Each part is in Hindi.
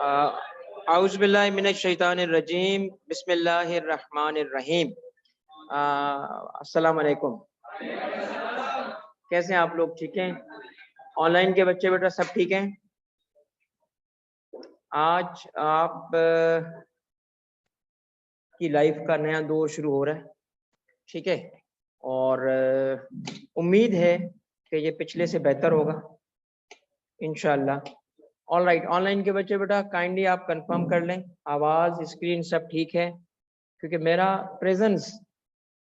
आउज़ुबिल्लाहि मिनश्शैतानिर्रजीम बिस्मिल्लाहिर्रहमानिर्रहीम। अस्सलाम वालेकुम। कैसे हैं आप लोग? ठीक हैं? ऑनलाइन के बच्चे बेटा सब ठीक हैं? आज आप की लाइफ का नया दौर शुरू हो रहा है, ठीक है? और उम्मीद है कि ये पिछले से बेहतर होगा इंशाअल्लाह। ऑल राइट, ऑनलाइन के बच्चे बेटा काइंडली आप कंफर्म कर लें, आवाज़ स्क्रीन सब ठीक है, क्योंकि मेरा प्रेजेंस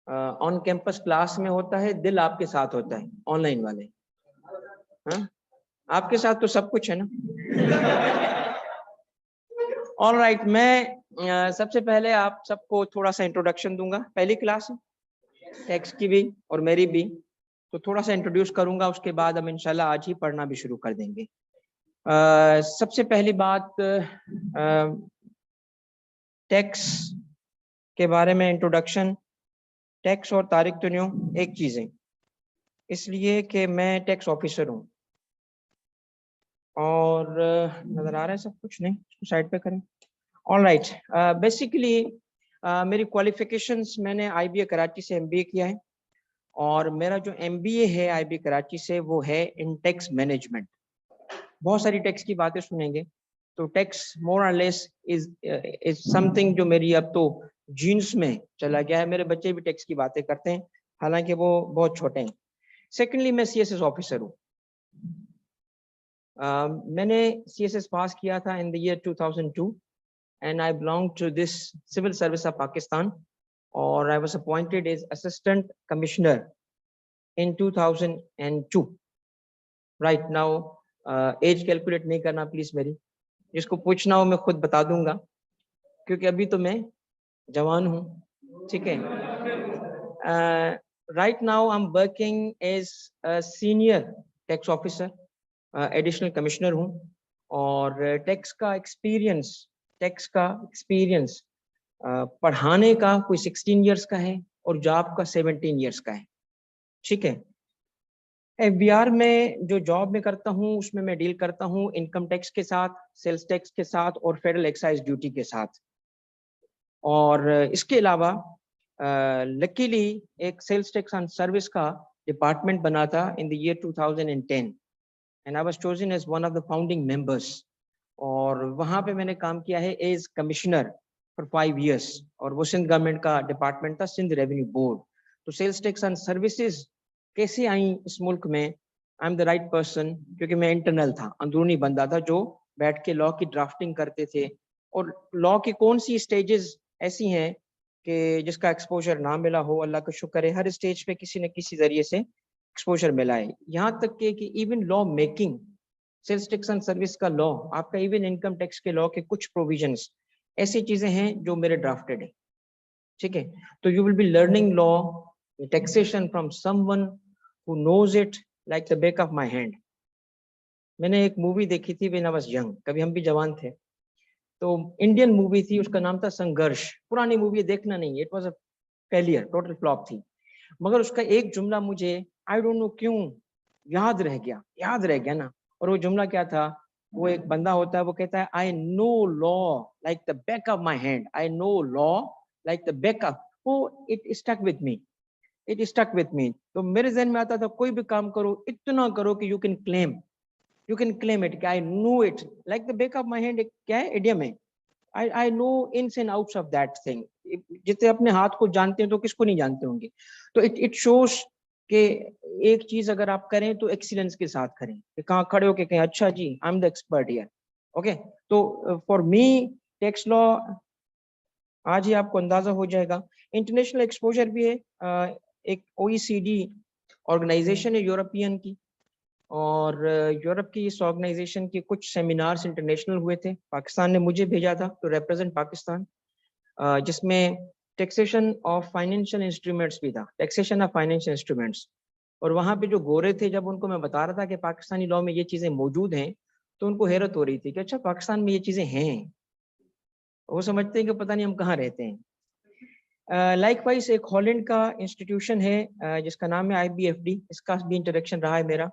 ऑन कैंपस क्लास में होता है, दिल आपके साथ होता है ऑनलाइन वाले। हाँ, आपके साथ तो सब कुछ है ना। ऑल राइट, मैं सबसे पहले आप सबको थोड़ा सा इंट्रोडक्शन दूंगा। पहली क्लास है टेक्स की भी और मेरी भी, तो थोड़ा सा इंट्रोड्यूस करूंगा, उसके बाद हम इंशाल्लाह आज ही पढ़ना भी शुरू कर देंगे। सबसे पहली बात, टैक्स के बारे में इंट्रोडक्शन। टैक्स और तारिक तो नहीं एक चीज़ है, इसलिए कि मैं टैक्स ऑफिसर हूँ। और नज़र आ रहा है सब कुछ? नहीं, इसको साइड पे करें। ऑल राइट, बेसिकली मेरी क्वालिफिकेशंस, मैंने IBA कराची से MBA किया है, और मेरा जो MBA है IBA कराची से वो है इन टैक्स मैनेजमेंट। बहुत सारी टैक्स की बातें सुनेंगे, तो टैक्स मोर और लेस इज समथिंग जो मेरी अब तो जीन्स में चला गया है। मेरे बच्चे भी टैक्स की बातें करते हैं, हालांकि वो बहुत छोटे हैं। सेकेंडली, मैं CSS ऑफिसर हूँ। मैंने CSS पास किया था in the year 2002 and I belong to this civil service of Pakistan, और I was appointed as assistant commissioner in 2002. Right now, age calculate नहीं करना प्लीज मेरी, जिसको पूछना हो मैं खुद बता दूंगा, क्योंकि अभी तो मैं जवान हूँ, ठीक है। Right now I am working as senior tax officer, additional commissioner हूँ, और टैक्स का एक्सपीरियंस पढ़ाने का कोई 16 इयर्स का है और जॉब का 17 इयर्स का है, ठीक है। FBR में जो जॉब में करता हूँ उसमें मैं डील करता हूँ इनकम टैक्स के साथ, सेल्स टैक्स के साथ और फेडरल एक्साइज ड्यूटी के साथ। और इसके अलावा लकीली एक सेल्स टैक्स एंड सर्विस का डिपार्टमेंट बना था in the year 2010 and I was chosen as one of the founding members, और वहाँ पे मैंने काम किया है एज कमिश्नर फॉर 5 इयर्स, और वो सिंध गवर्नमेंट का डिपार्टमेंट था, सिंध रेवेन्यू बोर्ड। तो सेल्स टैक्स एंड सर्विसेज कैसे आई इस मुल्क में? आई एम द राइट पर्सन, क्योंकि मैं इंटरनल था, अंदरूनी बंदा था जो बैठ के लॉ की ड्राफ्टिंग करते थे। और लॉ की कौन सी स्टेजेस ऐसी हैं कि जिसका एक्सपोजर ना मिला हो, अल्लाह का शुक्र है हर स्टेज पे किसी न किसी जरिए से एक्सपोजर मिला है। यहाँ तक कि even law making, sales tax and service का लॉ, आपका इवन इनकम टैक्स के लॉ के कुछ प्रोविजंस ऐसी चीजें हैं जो मेरे ड्राफ्टेड है, ठीक है। तो you will be learning law taxation from someone who knows it like the back of my hand. मैंने एक मूवी देखी थी when I was young, कभी हम भी जवान थे, तो इंडियन मूवी थी, उसका नाम था संघर्ष। पुरानी मूवी देखना नहीं, it was a failure, total flop थी, मगर उसका एक जुमला मुझे आई डोंट नो क्यों याद रह गया ना। और वो जुमला क्या था? वो एक बंदा होता है, वो कहता है I know law like the back of my hand, I know law like the back of, वो it stuck with me, it stuck with me. तो मेरे जहन में आता था कोई भी काम करो इतना करो कि you can claim it, I know it like the back of my hand. क्या है? इडियम है। I know ins and outs of that thing. जितने अपने हाथ को जानते हैं तो किसको नहीं जानते होंगे। तो इट शोज कि एक चीज अगर आप करें तो एक्सीलेंस के साथ करें, कि कहाँ खड़े होके कहें अच्छा जी I am the expert here, okay. तो फॉर मी टैक्स लॉ आज ही आपको अंदाजा हो जाएगा। इंटरनेशनल एक्सपोजर भी है, एक OECD ऑर्गेनाइजेशन है यूरोपियन की, और यूरोप की इस ऑर्गेनाइजेशन के कुछ सेमिनार्स इंटरनेशनल हुए थे, पाकिस्तान ने मुझे भेजा था टू रिप्रेजेंट पाकिस्तान, जिसमें टैक्सेशन ऑफ फाइनेंशियल इंस्ट्रूमेंट्स भी था, टैक्सेशन ऑफ फाइनेंशियल इंस्ट्रूमेंट्स। और वहाँ पे जो गोरे थे, जब उनको मैं बता रहा था कि पाकिस्तानी लॉ में ये चीज़ें मौजूद हैं, तो उनको हैरत हो रही थी कि अच्छा पाकिस्तान में ये चीज़ें हैं। वो समझते हैं कि पता नहीं हम कहाँ रहते हैं। लाइकवाइज एक हॉलैंड का इंस्टीट्यूशन है जिसका नाम है IBFD, इसका भी इंटरेक्शन रहा है मेरा।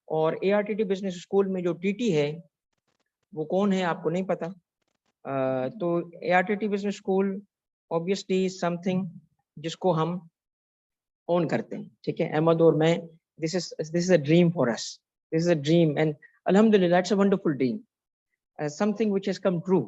और ARTT बिजनेस स्कूल में जो TT है वो कौन है आपको नहीं पता। तो ARTT business school obviously something जिसको हम ओन करते हैं, ठीक है। अहमद और मैं, this is a dream for us, this is a dream and अल्हम्दुलिल्लाह it's a wonderful dream, something which has come true.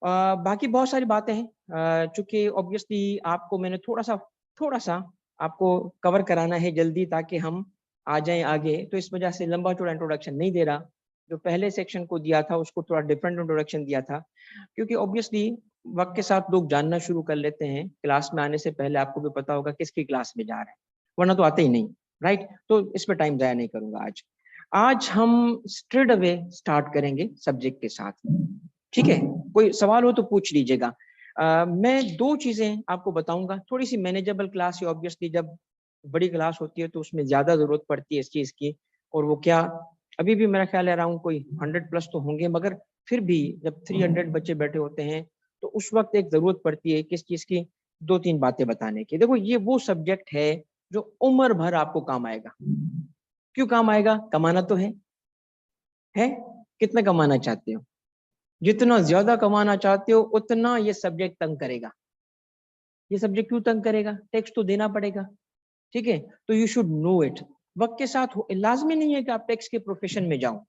बाकी बहुत सारी बातें हैं, चूंकि ऑब्वियसली आपको मैंने थोड़ा सा आपको कवर कराना है जल्दी, ताकि हम आ जाएं आगे, तो इस वजह से लंबा चौड़ा इंट्रोडक्शन नहीं दे रहा। जो पहले सेक्शन को दिया था उसको थोड़ा डिफरेंट इंट्रोडक्शन दिया था, क्योंकि ऑब्वियसली वक्त के साथ लोग जानना शुरू कर लेते हैं। क्लास में आने से पहले आपको भी पता होगा किसकी क्लास में जा रहे हैं, वरना तो आते ही नहीं, राइट। तो इस पर टाइम जाया नहीं करूंगा आज। आज हम स्ट्रेट अवे स्टार्ट करेंगे सब्जेक्ट के साथ, ठीक है। कोई सवाल हो तो पूछ लीजिएगा। मैं दो चीजें आपको बताऊंगा, थोड़ी सी मैनेजेबल क्लास है। ऑब्वियसली जब बड़ी क्लास होती है तो उसमें ज्यादा जरूरत पड़ती है इस चीज की, और वो क्या, अभी भी मेरा ख्याल है अराउंड कोई 100+ तो होंगे, मगर फिर भी जब 300 बच्चे बैठे होते हैं तो उस वक्त एक जरूरत पड़ती है किस चीज की, 2-3 बातें बताने की। देखो ये वो सब्जेक्ट है जो उम्र भर आपको काम आएगा। क्यों काम आएगा? कमाना तो है। कितना कमाना चाहते हो? जितना ज्यादा कमाना चाहते हो उतना ये सब्जेक्ट तंग करेगा। ये सब्जेक्ट क्यों तंग करेगा? टैक्स तो देना पड़ेगा, ठीक है। तो यू शुड नो इट। वक्त के साथ लाजमी नहीं है कि आप टैक्स के प्रोफेशन में जाओ,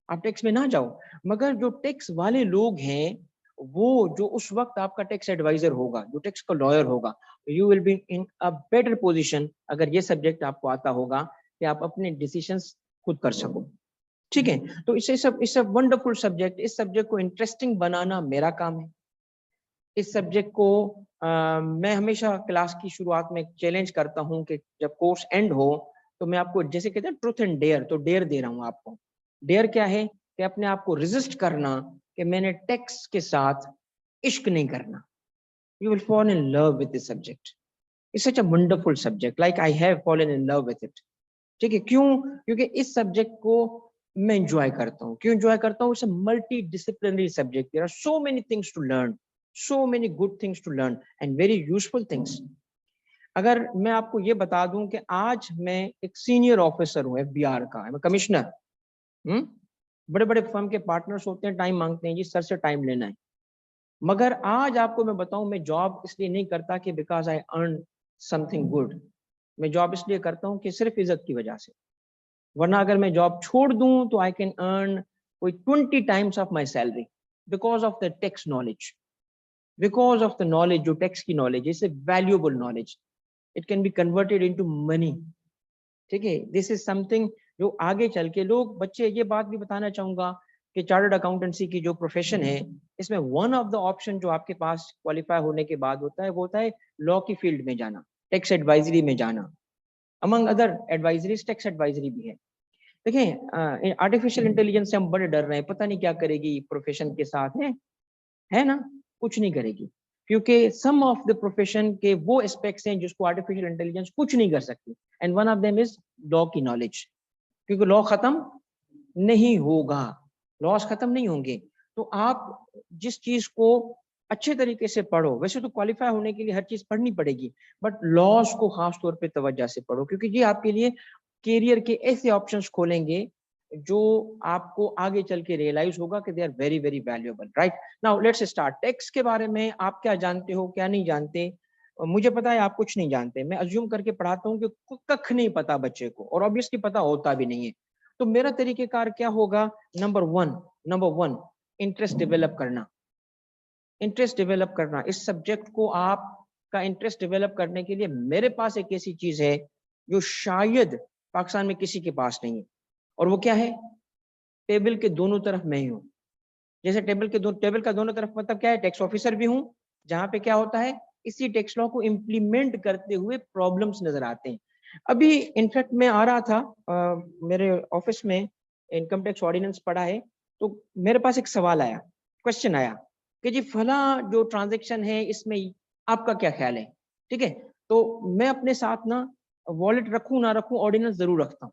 आप टैक्स में ना जाओ, मगर जो टैक्स वाले लोग हैं, वो जो उस वक्त आपका टैक्स एडवाइजर होगा, जो टैक्स का लॉयर होगा, you will be in a better position अगर ये सब्जेक्ट आपको आता होगा कि आप अपने डिसीजंस खुद कर सको, ठीक है। तो इसे वंडरफुल सब्जेक्ट, इस सब्जेक्ट को इंटरेस्टिंग बनाना मेरा काम है। इस सब्जेक्ट को मैं हमेशा क्लास की शुरुआत में चैलेंज करता हूं कि जब कोर्स एंड हो तो मैं आपको, जैसे कहते हैं ट्रूथ एंड डेयर, तो डेयर दे रहा हूं आपको। डेयर क्या है? कि अपने आप को रेजिस्ट करना कि मैंने टेक्स्ट के साथ इश्क नहीं करना। You will fall in love with this subject, it's such a wonderful subject, like I have fallen in love with it, ठीक है। क्यों? क्योंकि इस सब्जेक्ट को मैं एंजॉय करता हूँ। क्यों एंजॉय करता हूँ? It's a multi disciplinary subject, there are so many things to learn, so many good things to learn and very useful things. अगर मैं आपको ये बता दूं कि आज मैं एक सीनियर ऑफिसर हूँ FBR का, मैं कमिश्नर। बड़े बड़े फर्म के पार्टनर्स होते हैं, टाइम मांगते हैं, जी सर से टाइम लेना है। मगर आज आपको मैं बताऊं, मैं जॉब इसलिए नहीं करता कि because I earn something good. मैं जॉब इसलिए करता हूँ कि सिर्फ इज्जत की वजह से। वरना अगर मैं जॉब छोड़ दूं तो आई कैन अर्न कोई 20 times of my salary, because of the tax knowledge, because of the knowledge, जो टैक्स की knowledge, is a valuable knowledge, it can be converted into money, ठीक है। दिस इज समथिंग जो आगे चल के लोग, बच्चे, ये बात भी बताना चाहूंगा कि चार्टर्ड अकाउंटेंसी की जो प्रोफेशन है, इसमें वन ऑफ द ऑप्शन जो आपके पास क्वालिफाई होने के बाद होता है, वो होता है लॉ की फील्ड में जाना, टैक्स एडवाइजरी में जाना। Among other advisories tax advisory भी है। देखिए आर्टिफिशियल इंटेलिजेंस से हम बड़े डर रहे हैं, पता नहीं क्या करेगी प्रोफेशन के साथ, है ना? कुछ नहीं करेगी, क्योंकि सम ऑफ द प्रोफेशन के वो एस्पेक्ट्स हैं जिसको आर्टिफिशियल इंटेलिजेंस कुछ नहीं कर सकती, and one of them is law की नॉलेज। क्योंकि लॉ खत्म नहीं होगा, लॉस खत्म नहीं होंगे। तो आप जिस चीज को अच्छे तरीके से पढ़ो, वैसे तो क्वालिफाई होने के लिए हर चीज पढ़नी पड़ेगी, बट लॉस को खास तौर पे तवज्जो से पढ़ो, क्योंकि ये आपके लिए करियर के ऐसे ऑप्शंस खोलेंगे जो आपको आगे चल के रियलाइज होगा कि they are very very valuable, right. Now let's start. Tax के बारे में आप क्या जानते हो, क्या नहीं जानते? मुझे पता है आप कुछ नहीं जानते। मैं अज्यूम करके पढ़ाता हूँ कि कख नहीं पता बच्चे को, और ऑब्वियसली पता होता भी नहीं है। तो मेरा तरीकेकार क्या होगा? नंबर वन, इंटरेस्ट डेवलप करना। इंटरेस्ट डेवलप करना, इस सब्जेक्ट को आप का इंटरेस्ट डेवलप करने के लिए मेरे पास एक ऐसी चीज है जो शायद पाकिस्तान में किसी के पास नहीं है, और वो क्या है? टेबल के दोनों तरफ मैं ही हूँ। जैसे टेबल का दोनों तरफ मतलब क्या है? टैक्स ऑफिसर भी हूँ, जहां पे क्या होता है, इसी टैक्स लॉ को इम्प्लीमेंट करते हुए प्रॉब्लम्स नजर आते हैं। अभी इनफैक्ट मैं आ रहा था, मेरे ऑफिस में इनकम टैक्स ऑर्डिनेंस पढ़ा है, तो मेरे पास एक सवाल आया, क्वेश्चन आया कि जी फला जो ट्रांजेक्शन है इसमें आपका क्या ख्याल है, ठीक है। तो मैं अपने साथ ना वॉलेट रखूं ना रखूं, ऑर्डिनेंस जरूर रखता हूँ,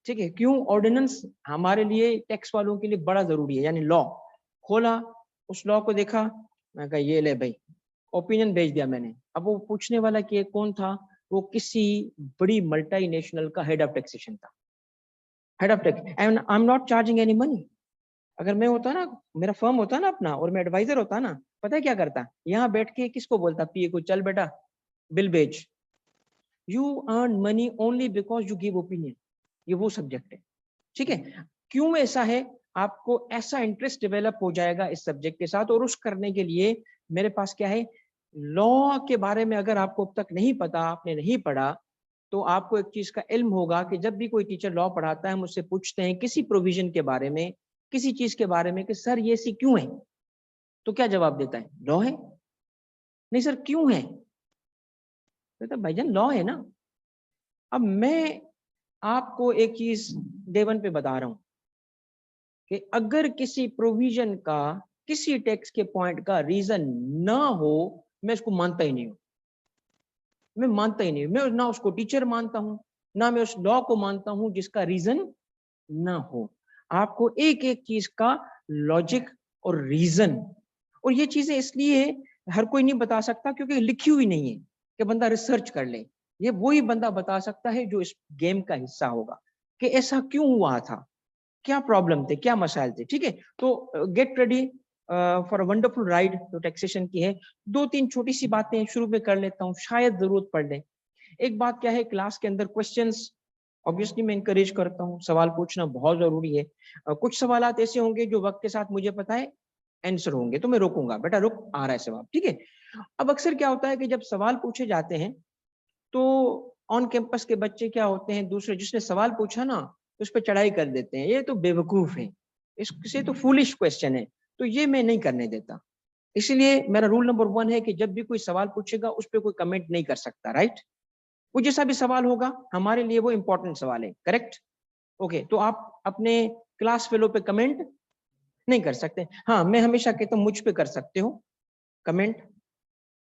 ठीक है। क्यों? ऑर्डिनेंस हमारे लिए, टैक्स वालों के लिए बड़ा जरूरी है। यानी लॉ खोला, उस लॉ को देखा, मैं कहा ये ले भाई, ओपिनियन भेज दिया मैंने। अब वो पूछने वाला कि कौन था? वो किसी बड़ी मल्टीनेशनल का हेड ऑफ टैक्सेशन था, head of tax, and I am not charging any money. अगर मैं होता ना, मेरा फर्म होता ना अपना, और मैं एडवाइजर होता ना, पता है क्या करता, यहाँ बैठ के किसको बोलता, पीए को, चल बेटा बिल बेच। You earn money only because you give opinion. ये वो सब्जेक्ट है, ठीक है। क्यों ऐसा है, आपको ऐसा इंटरेस्ट डेवलप हो जाएगा इस सब्जेक्ट के साथ, और उस करने के लिए मेरे पास क्या है, लॉ के बारे में अगर आपको अब तक नहीं पता, आपने नहीं पढ़ा, तो आपको एक चीज का इल्म होगा कि जब भी कोई टीचर लॉ पढ़ाता है, मुझसे पूछते हैं किसी प्रोविजन के बारे में, किसी चीज के बारे में कि सर ये सी क्यों है, तो क्या जवाब देता है, लॉ है। नहीं सर क्यों है, तो भाईजान लॉ है ना। अब मैं आपको एक चीज डे वन पे बता रहा हूं कि अगर किसी प्रोविजन का, किसी टैक्स के पॉइंट का रीजन ना हो, मैं इसको मानता ही नहीं हूं। मैं मानता ही नहीं, मैं ना उसको टीचर मानता हूं, ना मैं उस लॉ को मानता हूं जिसका रीजन ना हो। आपको एक एक चीज का लॉजिक और रीजन, और ये चीजें इसलिए हर कोई नहीं बता सकता क्योंकि लिखी हुई नहीं है कि बंदा रिसर्च कर ले। ये वही बंदा बता सकता है जो इस गेम का हिस्सा होगा कि ऐसा क्यों हुआ था, क्या प्रॉब्लम थे, क्या मसाइल थे, ठीक है। तो get ready for a wonderful ride जो टैक्सेशन की है। दो तीन छोटी सी बातें शुरू में कर लेता हूँ, शायद जरूरत पड़ ले। एक बात क्या है, क्लास के अंदर क्वेश्चंस ऑब्वियसली मैं इंकरेज करता हूँ, सवाल पूछना बहुत जरूरी है। कुछ सवाल ऐसे होंगे जो वक्त के साथ मुझे पता है आंसर होंगे, तो मैं रोकूंगा, बेटा रुक, आ रहा है सवाल, ठीक है। अब अक्सर क्या होता है कि जब सवाल पूछे जाते हैं, तो ऑन कैंपस के बच्चे क्या होते हैं, दूसरे जिसने सवाल पूछा ना उस पर चढ़ाई कर देते हैं, ये तो बेवकूफ है, इससे तो फूलिश क्वेश्चन है, तो ये मैं नहीं करने देता। इसलिए मेरा रूल नंबर 1 है कि जब भी कोई सवाल पूछेगा उस पर कोई कमेंट नहीं कर सकता, राइट। वो जैसा भी सवाल होगा हमारे लिए वो इंपॉर्टेंट सवाल है, करेक्ट। ओके, तो आप अपने क्लास फेलो पे कमेंट नहीं कर सकते। हाँ, मैं हमेशा कहता हूँ मुझ पे कर सकते हो comment,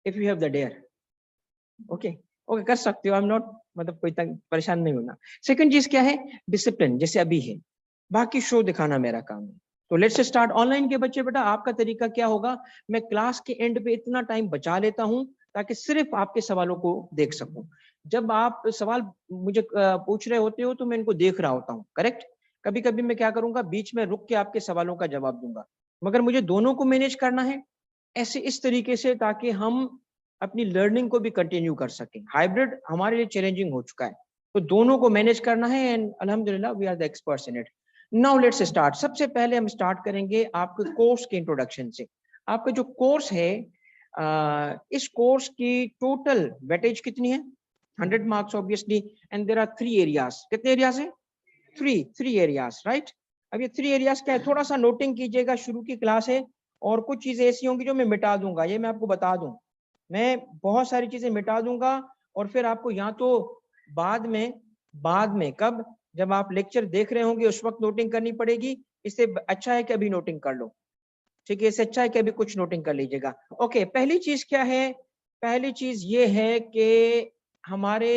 if you have the dare. Okay, okay कर सकते हो, आई एम नॉट, मतलब कोई परेशान नहीं होना। सेकंड चीज क्या है, डिसिप्लिन, जैसे अभी है, बाकी शो दिखाना मेरा काम है। तो लेट्स स्टार्ट। ऑनलाइन के बच्चे, बेटा आपका तरीका क्या होगा, मैं क्लास के एंड पे इतना टाइम बचा लेता हूं ताकि सिर्फ आपके सवालों को देख सकूं। जब आप सवाल मुझे पूछ रहे होते हो तो मैं इनको देख रहा होता हूँ, करेक्ट। कभी कभी मैं क्या करूंगा, बीच में रुक के आपके सवालों का जवाब दूंगा, मगर मुझे दोनों को मैनेज करना है ऐसे, इस तरीके से, ताकि हम अपनी लर्निंग को भी कंटिन्यू कर सकें। हाइब्रिड हमारे लिए चैलेंजिंग हो चुका है, तो दोनों को मैनेज करना है, एंड अल्हम्दुलिल्लाह we are the experts in it. Now let's start. सबसे पहले हम स्टार्ट करेंगे आपके कोर्स के इंट्रोडक्शन से। आपका जो कोर्स है, इस कोर्स की टोटल वेटेज कितनी है, 100 marks obviously, and there are 3 areas. कितने एरियाज है, थ्री एरियाज, राइट। अब ये 3 एरियाज क्या है, थोड़ा सा नोटिंग कीजिएगा, शुरू की क्लास है और कुछ चीजें ऐसी होंगी जो मैं मिटा दूंगा, ये मैं आपको बता दूं। मैं बहुत सारी चीजें मिटा दूंगा, और फिर आपको यहाँ तो बाद में कब, जब आप लेक्चर देख रहे होंगे उस वक्त नोटिंग करनी पड़ेगी। इससे अच्छा है कि अभी नोटिंग कर लो, ठीक है, इससे अच्छा है कि अभी कुछ नोटिंग कर लीजिएगा। ओके, पहली चीज क्या है, पहली चीज ये है कि हमारे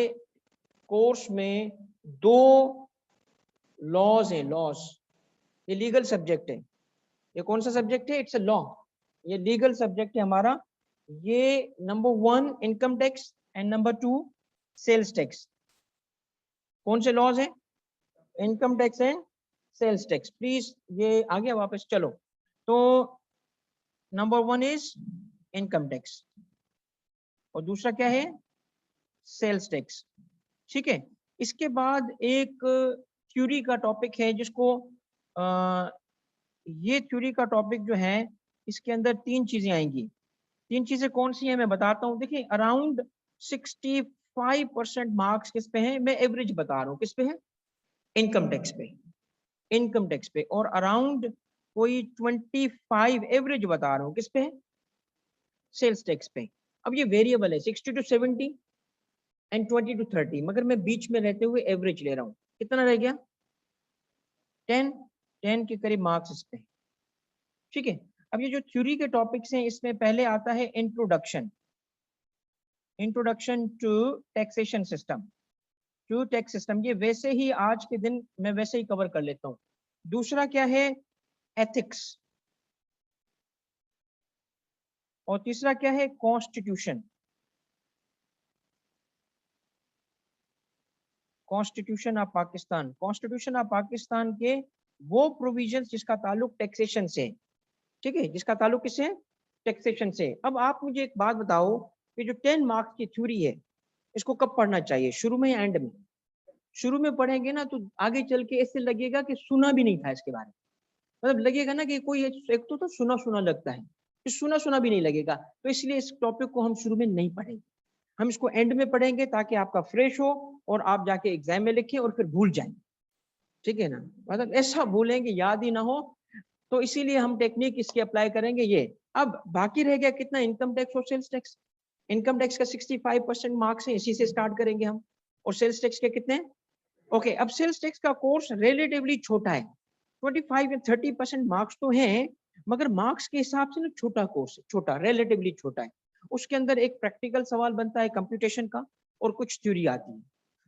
कोर्स में 2 लॉज हैं, लॉज। ये लीगल सब्जेक्ट है, ये कौन सा सब्जेक्ट है, इट्स अ लॉ, ये लीगल सब्जेक्ट है हमारा। ये number 1 income tax and number 2 sales tax. कौन से लॉज है, income tax and sales tax. Please ये आगे वापस चलो। तो नंबर 1 इज इनकम टैक्स और दूसरा क्या है, सेल्स टैक्स, ठीक है। इसके बाद एक थ्योरी का टॉपिक है जिसको ये थ्योरी का टॉपिक जो है, इसके अंदर 3 चीजें आएंगी। 3 चीजें कौन सी हैं मैं बताता हूँ। देखिए, अराउंड 65% मार्क्स किस पे हैं, मैं एवरेज बता रहा हूँ, किस पे है, इनकम टैक्स पे, इनकम टैक्स पे। और अराउंड कोई 25 एवरेज बता रहा हूँ, किस पे है, सेल्स टैक्स पे। अब ये वेरिएबल है, 60 to 70 एंड 20 to 30, मगर मैं बीच में रहते हुए एवरेज ले रहा हूँ। कितना रह गया, 10 के करीब मार्क्स इस पे, ठीक है। अब ये जो थ्योरी के टॉपिक्स हैं, इसमें पहले आता है introduction, introduction to taxation system, to tax system. ये वैसे ही आज के दिन मैं वैसे ही कवर कर लेता हूँ। दूसरा क्या है, एथिक्स। और तीसरा क्या है, constitution, constitution of Pakistan. Constitution of Pakistan के वो प्रोविजंस जिसका ताल्लुक टैक्सेशन से, ठीक है, जिसका ताल्लुक किससे, टैक्सेशन से। अब आप मुझे एक बात बताओ कि जो 10 मार्क्स की थ्योरी है इसको कब पढ़ना चाहिए, शुरू में या एंड में? शुरू में पढ़ेंगे ना तो आगे चल के ऐसे लगेगा कि सुना भी नहीं था इसके बारे में, मतलब लगेगा ना कि कोई एक तो सुना सुना लगता है, फिर सुना सुना भी नहीं लगेगा। तो इसलिए इस टॉपिक को हम शुरू में नहीं पढ़ेंगे, हम इसको एंड में पढ़ेंगे ताकि आपका फ्रेश हो और आप जाके एग्जाम में लिखें और फिर भूल जाएं, ठीक है ना, मतलब ऐसा भूलेंगे याद ही ना हो। तो इसीलिए हम टेक्निक इसकी अप्लाई करेंगे ये। अब बाकी रह गया कितना, इनकम टैक्स और सेल्स टैक्स। इनकम टैक्स का 65% मार्क्स है, इसी से स्टार्ट करेंगे हम। और सेल्स टैक्स के कितने? ओके, अब सेल्स टैक्स का कोर्स रिलेटिवली छोटा है, 25 या 30% मार्क्स तो हैं, मगर मार्क्स के हिसाब से ना छोटा कोर्स है, छोटा, रिलेटिवली छोटा है। उसके अंदर एक प्रैक्टिकल सवाल बनता है कंप्यूटेशन का और कुछ थ्योरी आती है,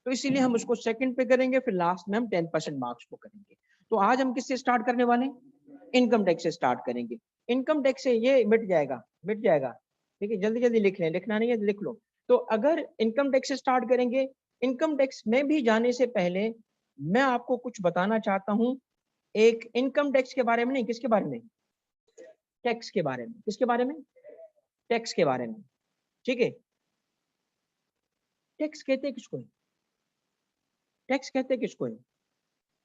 तो इसीलिए हम उसको सेकंड पे करेंगे, फिर लास्ट में हम 10% मार्क्स को करेंगे। तो आज हम किससे स्टार्ट करने वाले हैं? इनकम टैक्स से स्टार्ट करेंगे। इनकम टैक्स से ये मिट जाएगा, मिट जाएगा, ठीक है, जल्दी जल्दी लिख लें, लिखना नहीं है तो लिख लो। तो अगर इनकम टैक्स से स्टार्ट करेंगे, इनकम टैक्स में भी जाने से पहले मैं आपको कुछ बताना चाहता हूं, एक इनकम टैक्स के बारे में नहीं, किसके बारे में, टैक्स के बारे में, किसके बारे में, टैक्स के बारे में, ठीक है। टैक्स कहते हैं किसको है, टैक्स कहते हैं किसको है?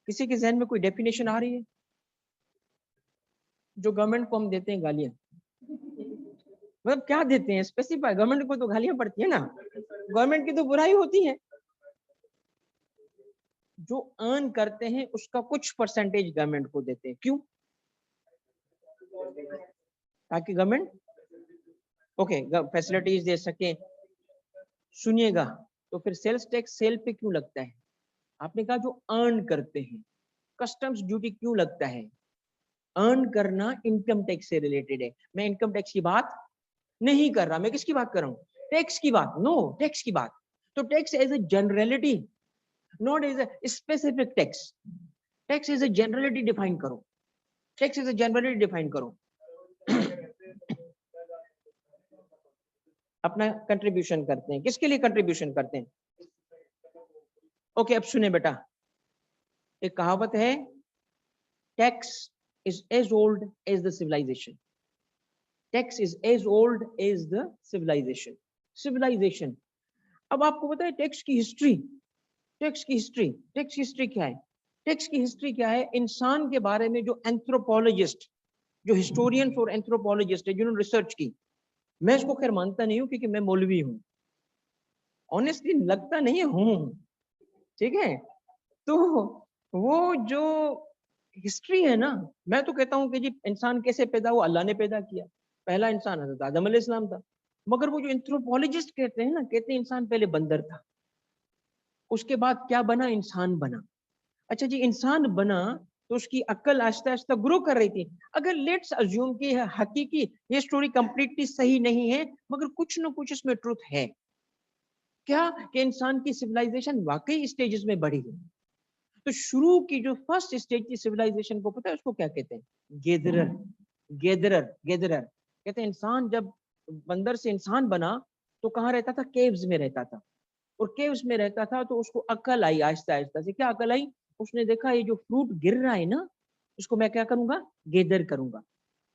किसी के जहन में कोई डेफिनेशन आ रही है? जो गवर्नमेंट को हम देते हैं गालियां, मतलब क्या देते हैं स्पेसिफाई, गवर्नमेंट को तो गालियां पड़ती है ना, गवर्नमेंट की तो बुराई होती है। जो अर्न करते हैं उसका कुछ परसेंटेज गवर्नमेंट को देते हैं, क्यों? ताकि गवर्नमेंट ओके फैसिलिटीज दे सके। सुनिएगा, तो फिर सेल्स टैक्स सेल पे क्यों लगता है? आपने कहा जो अर्न करते हैं। कस्टम्स ड्यूटी क्यों लगता है? अर्न करना इनकम टैक्स से रिलेटेड है। मैं इनकम टैक्स की बात नहीं कर रहा, मैं किसकी बात कर रहा हूँ? टैक्स की बात, नो टैक्स की बात। तो tax as a generality, not as a specific tax. Tax as a generality define करो, tax as a generality define करो। अपना कंट्रीब्यूशन करते हैं, किसके लिए कंट्रीब्यूशन करते हैं? ओके, अब सुने बेटा, एक कहावत है, tax is as old as the civilisation. Tax is as old as the civilisation. Civilisation, अब आपको पता है टैक्स की हिस्ट्री, टैक्स की हिस्ट्री, टैक्स की हिस्ट्री क्या है? टैक्स की हिस्ट्री क्या है? इंसान के बारे में जो एंथ्रोपोलॉजिस्ट, जो हिस्टोरियंस और एंथ्रोपोलॉजिस्ट है जिन्होंने रिसर्च की, मैं इसको खैर मानता नहीं हूं क्योंकि मैं मौलवी हूं, ऑनेस्टली लगता नहीं हूं, ठीक है। तो वो जो हिस्ट्री है ना, मैं तो कहता हूं कि जी इंसान कैसे पैदा हुआ, अल्लाह ने पैदा किया, पहला इंसान हज़रत आदम अलैहिस्सलाम था। मगर वो जो एंथ्रोपोलॉजिस्ट कहते हैं ना, कहते हैं इंसान पहले बंदर था, उसके बाद क्या बना, इंसान बना। अच्छा जी, इंसान बना तो उसकी अक्ल आहिस्ता आहिस्ता ग्रो कर रही थी। अगर लेट्स अज्यूम कि हकीकी ये स्टोरी कंप्लीटली सही नहीं है, मगर कुछ ना कुछ इसमें ट्रुथ है, क्या कि इंसान की सिविलाइजेशन वाकई स्टेजेस में बढ़ी है। तो शुरू की जो फर्स्ट स्टेज की सिविलाइजेशन को पता है उसको क्या कहते हैं? गेदरर, गेदरर, गेदरर कहते हैं। इंसान जब बंदर से इंसान बना तो कहाँ रहता था? केव्स में रहता था। और केव्स में रहता था तो उसको अकल आई आहिस्ता आहिस्ता से। क्या अकल आई? उसने देखा ये जो फ्रूट गिर रहा है ना, इसको मैं क्या करूंगा? गैदर करूंगा।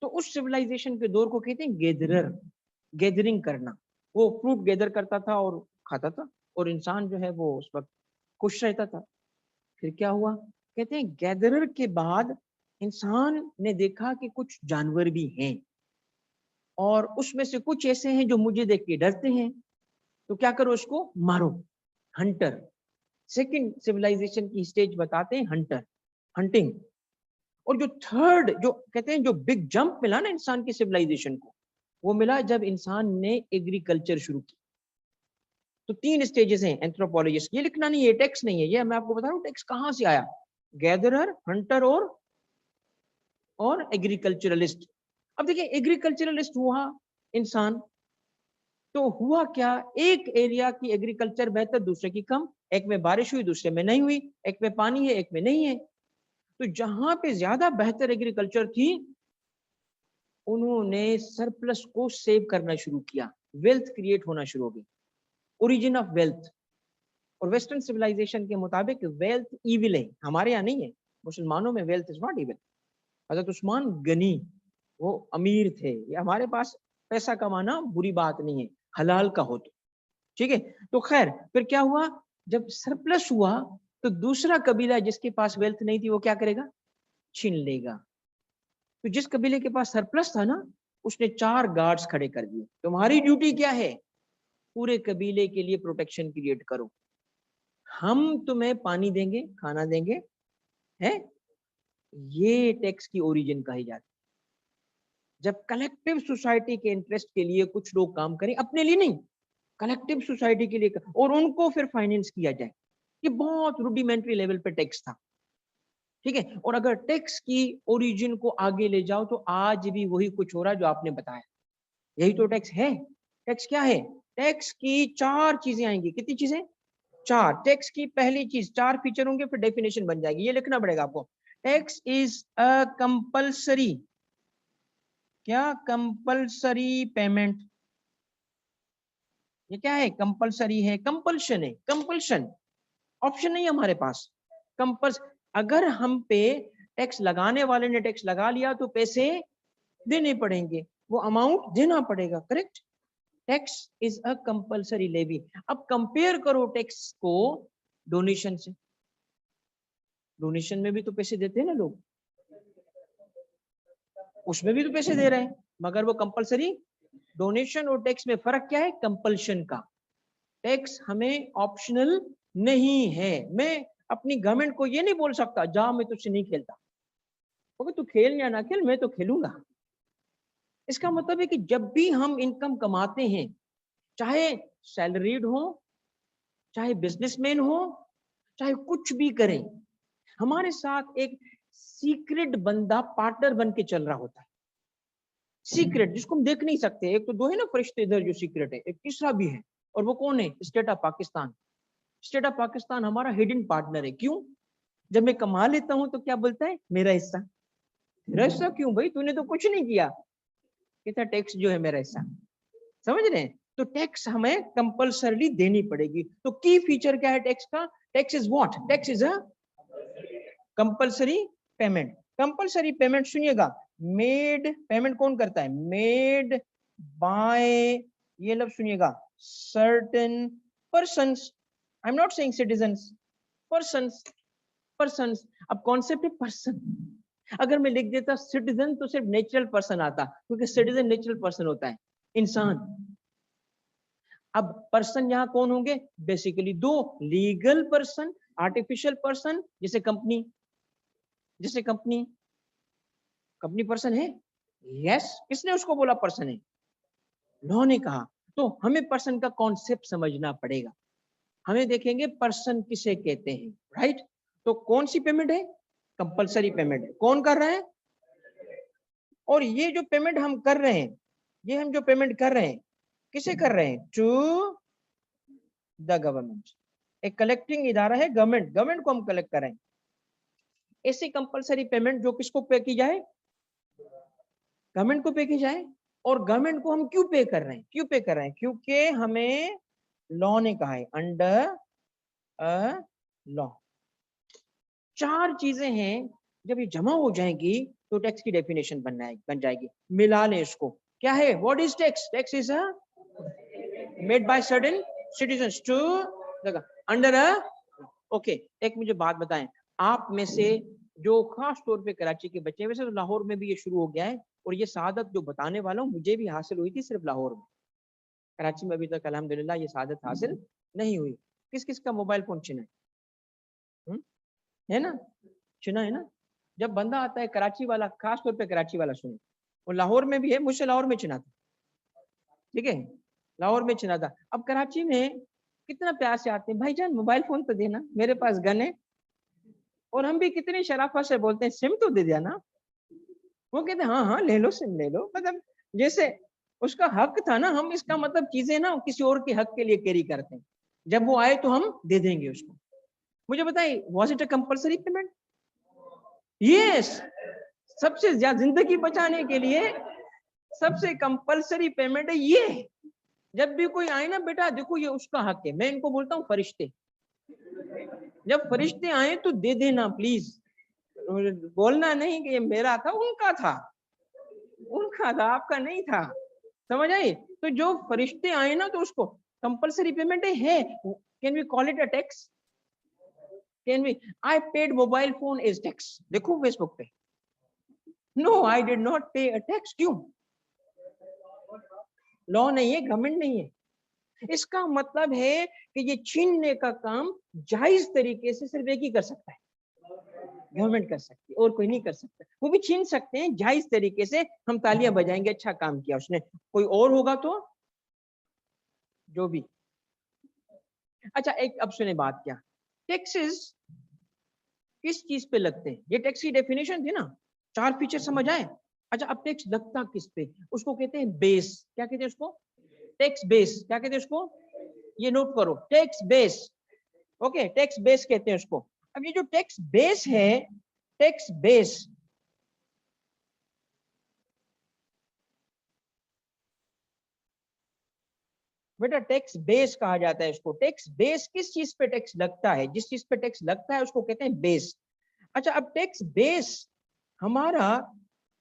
तो उस सिविलाइजेशन के दौर को कहते हैं गैदरर, गैदरिंग करना। वो फ्रूट गैदर करता था और खाता था, और इंसान जो है वो उस वक्त खुश रहता था। फिर क्या हुआ? कहते हैं गैदरर के बाद इंसान ने देखा कि कुछ जानवर भी हैं, और उसमें से कुछ ऐसे हैं जो मुझे देख के डरते हैं, तो क्या करो? उसको मारो। हंटर, सेकंड सिविलाइजेशन की स्टेज बताते हैं हंटर, हंटिंग। और जो थर्ड, जो कहते हैं जो बिग जंप मिला ना इंसान की सिविलाइजेशन को, वो मिला जब इंसान ने एग्रीकल्चर शुरू की। तो तीन स्टेजेस हैं एंथ्रोपोलॉजिस्ट, ये लिखना नहीं है, टेक्स नहीं है ये, मैं आपको बता रहा हूँ टेक्स कहां से आया। गैदरर, हंटर और एग्रीकल्चरलिस्ट। अब देखिए एग्रीकल्चरलिस्ट हुआ इंसान, तो हुआ क्या? एक एरिया की एग्रीकल्चर बेहतर, दूसरे की कम। एक में बारिश हुई, दूसरे में नहीं हुई। एक में पानी है, एक में नहीं है। तो जहां पे ज्यादा बेहतर एग्रीकल्चर थी, उन्होंने सरप्लस को सेव करना शुरू किया, वेल्थ क्रिएट होना शुरू हो गई, ओरिजिन ऑफ वेल्थ। और वेस्टर्न सिविलाइजेशन के मुताबिक वेल्थ इविल है, हमारे यहाँ नहीं है। मुसलमानों में वेल्थ इज नॉट इविल। हजरत उस्मान गनी, वो अमीर थे। ये हमारे पास पैसा कमाना बुरी बात नहीं है, हलाल का हो तो ठीक है। तो खैर फिर क्या हुआ, जब सरप्लस हुआ तो दूसरा कबीला जिसके पास वेल्थ नहीं थी वो क्या करेगा, छीन लेगा। तो जिस कबीले के पास सरप्लस था ना, उसने 4 गार्ड्स खड़े कर दिए। तुम्हारी ड्यूटी क्या है, पूरे कबीले के लिए प्रोटेक्शन क्रिएट करो, हम तुम्हें पानी देंगे, खाना देंगे, है। ये टैक्स की ओरिजिन कही जाती है। जब कलेक्टिव सोसाइटी के इंटरेस्ट के लिए कुछ लोग काम करें, अपने लिए नहीं, कलेक्टिव सोसाइटी के लिए, और उनको फिर फाइनेंस किया जाए। ये बहुत रूडिमेंट्री लेवल पे टैक्स था, ठीक है। और अगर टैक्स की ओरिजिन को आगे ले जाओ तो आज भी वही कुछ हो रहा है जो आपने बताया। यही तो टैक्स है। टैक्स क्या है, टैक्स की 4 चीजें आएंगी। कितनी चीजें, 4। टैक्स की पहली चीज, 4 फीचर होंगे, फिर डेफिनेशन बन जाएगी, ये लिखना पड़ेगा आपको। टैक्स इज अ कंपल्सरी, क्या, कंपल्सरी पेमेंट। ये क्या है, कंपल्सरी है, कंपल्शन है, कंपल्शन, ऑप्शन नहीं है हमारे पास, कंपल्स। अगर हम पे टैक्स लगाने वाले ने टैक्स लगा लिया तो पैसे देने पड़ेंगे, वो अमाउंट देना पड़ेगा, correct. Tax is a compulsory levy. अब कंपेयर करो टैक्स को डोनेशन से। डोनेशन में भी तो पैसे देते हैं ना लोग, उसमें भी तो पैसे दे रहे हैं, मगर वो कंपल्सरी। डोनेशन और टैक्स में फर्क क्या है, कंपल्शन का। टैक्स हमें ऑप्शनल नहीं है। मैं अपनी गवर्नमेंट को ये नहीं बोल सकता जा मैं तुझसे नहीं खेलता, ओके तू खेल या ना खेल, मैं तो खेलूंगा। इसका मतलब है कि जब भी हम इनकम कमाते हैं, चाहे सैलरीड हो, चाहे बिजनेसमैन हो, चाहे कुछ भी करें, हमारे साथ एक सीक्रेट बंदा पार्टनर बन के चल रहा होता है। सीक्रेट जिसको हम देख नहीं सकते। एक तो 2 है ना फरिश्ते इधर जो सीक्रेट है, एक तीसरा भी है, और वो कौन है, state of Pakistan. State of Pakistan हमारा हिडन पार्टनर है। क्यों, जब मैं कमा लेता हूं तो क्या बोलता है, मेरा हिस्सा। मेरा हिस्सा क्यों भाई, तूने तो कुछ नहीं किया, कहता टैक्स जो है मेरा हिस्सा। समझ रहे हैं, तो टैक्स हमें कंपल्सरली देनी पड़ेगी। तो की फीचर क्या है टैक्स का, tax is what, tax is a compulsory payment. Compulsory payment सुनिएगा, मेड, पेमेंट कौन करता है, मेड बाय, ये लफ्ज सुनिएगा, certain persons, I am not saying citizens, persons, persons. अब कॉन्सेप्ट है पर्सन। अगर मैं लिख देता सिटीजन तो सिर्फ नेचुरल पर्सन आता, क्योंकि सिटीजन नेचुरल पर्सन होता है, इंसान। अब पर्सन यहां कौन होंगे, basically 2, legal person, artificial person, जैसे कंपनी, जैसे कंपनी, कंपनी पर्सन है, यस। किसने उसको बोला पर्सन है, लॉ ने कहा। तो हमें पर्सन का कॉन्सेप्ट समझना पड़ेगा। हमें देखेंगे पर्सन किसे कहते हैं, राइट। तो कौन सी पेमेंट है, कंपल्सरी पेमेंट, कौन कर रहा है, और ये जो पेमेंट हम कर रहे हैं, ये हम जो पेमेंट कर रहे हैं किसे कर रहे हैं, टू द गवर्नमेंट। एक कलेक्टिंग इदारा है गवर्नमेंट, गवर्नमेंट को हम कलेक्ट कर रहे हैं। ऐसी कंपल्सरी पेमेंट जो किसको पे की जाए, गवर्नमेंट को पे की जाए। और गवर्नमेंट को हम क्यों पे कर रहे हैं, क्यों पे कर रहे हैं, क्योंकि हमें लॉ ने कहा है, अंडर अ लॉ। 4 चीजें हैं, जब ये जमा हो जाएंगी तो टैक्स की डेफिनेशन बन जाएगी। मिला लें इसको, क्या है, what is tax, tax is a made by certain citizens to under a, okay. एक मुझे बात बताएं, आप में से जो खास तौर पे कराची के बच्चे, वैसे तो लाहौर में भी ये शुरू हो गया है, और ये सादत जो बताने वाला हूँ मुझे भी हासिल हुई थी सिर्फ लाहौर में, कराची में अभी तक अल्हम्दुलिल्लाह ये सादत हासिल नहीं हुई। किस किस का मोबाइल फोन छिना है ना, छिना है ना। जब बंदा आता है कराची वाला, खास तौर पे कराची वाला सुने, वो लाहौर में भी है, मुझसे लाहौर में छिना था, ठीक है, लाहौर में छिना था। अब कराची में कितना प्यार से आते हैं, भाईजान मोबाइल फोन तो देना, मेरे पास गन है। और हम भी कितनी शराफत से बोलते हैं सिम तो दे दिया ना, वो कहते हैं हाँ हाँ ले लो सिम ले लो, मतलब जैसे उसका हक था ना। हम इसका मतलब चीजें ना किसी और के हक के लिए कैरी करते हैं, जब वो आए तो हम दे देंगे उसको। मुझे बताइए, was it a compulsory payment, yes. सबसे ज्यादा जिंदगी बचाने के लिए सबसे कंपल्सरी पेमेंट है ये। जब भी कोई आए ना, बेटा देखो ये उसका हक है, मैं इनको बोलता हूँ फरिश्ते, जब फरिश्ते आए तो दे देना प्लीज, बोलना नहीं कि ये मेरा था, उनका था, उनका था, आपका नहीं था। समझ आई? तो जो फरिश्ते आए ना तो उसको कंपल्सरी पेमेंट है। Can we call it a tax? Can we? I paid mobile phone is tax, देखो फेसबुक पे। No, I did not pay a tax. क्यों? लॉ नहीं है, गवर्नमेंट नहीं है। इसका मतलब है कि ये छीनने का काम जायज तरीके से सिर्फ एक ही कर सकता है, गवर्नमेंट कर सकती है, और कोई नहीं कर सकता। वो भी छीन सकते हैं जायज तरीके से, हम तालियां बजाएंगे, अच्छा काम किया उसने। कोई और होगा तो जो भी। अच्छा, एक अब सुने बात, क्या टैक्सेस किस चीज पे लगते हैं? ये टैक्स की डेफिनेशन थी ना, 4 फीचर समझ आए। अच्छा, अब टैक्स लगता किस पे? उसको कहते हैं बेस। क्या कहते हैं उसको? Tax base. क्या कहते हैं उसको? ये नोट करो, tax base. Okay, tax base कहते हैं उसको। अब ये जो टैक्स बेस है, टैक्स बेस, बेटा टैक्स बेस कहा जाता है इसको। टैक्स बेस किस चीज पे टैक्स लगता है? जिस चीज पे टैक्स लगता है उसको कहते हैं बेस। अच्छा, अब टैक्स बेस हमारा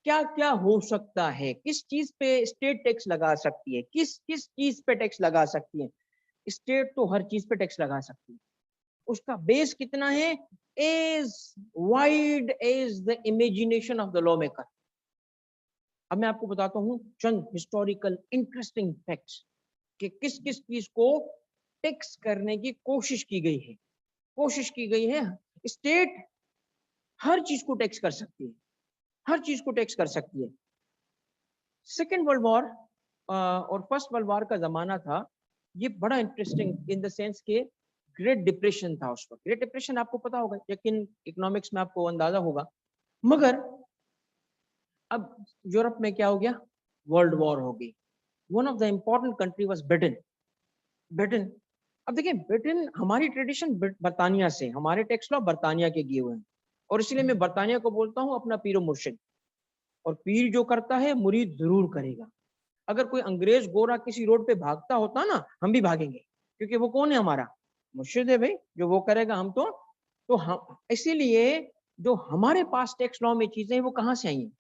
क्या क्या हो सकता है? किस चीज पे स्टेट टैक्स लगा सकती है? किस किस चीज पे टैक्स लगा सकती है? स्टेट तो हर चीज पे टैक्स लगा सकती है। उसका बेस कितना है? As wide as the imagination of the law maker. अब मैं आपको बताता हूं चंद हिस्टोरिकल इंटरेस्टिंग फैक्ट्स कि किस किस चीज को टैक्स करने की कोशिश की गई है। कोशिश की गई है। स्टेट हर चीज को टैक्स कर सकती है, हर चीज को टैक्स कर सकती है। सेकेंड वर्ल्ड वॉर और फर्स्ट वर्ल्ड वॉर का जमाना था, ये बड़ा इंटरेस्टिंग इन द सेंस के ग्रेट डिप्रेशन था उस वक्त। ग्रेट डिप्रेशन आपको पता होगा, लेकिन इकोनॉमिक्स में आपको अंदाजा होगा। मगर अब यूरोप में क्या हो गया? वर्ल्ड वॉर हो गई। One of the important country was Britain. Britain, अब देखिए ब्रिटेन, हमारी ट्रेडिशन बर्तानिया से, हमारे टैक्स लॉ बर्तानिया के किए हुए हैं, और इसलिए मैं बर्तानिया को बोलता हूँ अपना पीरो मुर्शिद। और पीर जो करता है मुरीद जरूर करेगा। अगर कोई अंग्रेज गोरा किसी रोड पे भागता होता ना, हम भी भागेंगे, क्योंकि वो कौन है? हमारा मुर्शिद है भाई। जो वो करेगा हम तो हम, इसीलिए जो हमारे पास टैक्स लॉ में चीजें हैं वो कहाँ से आई हैं?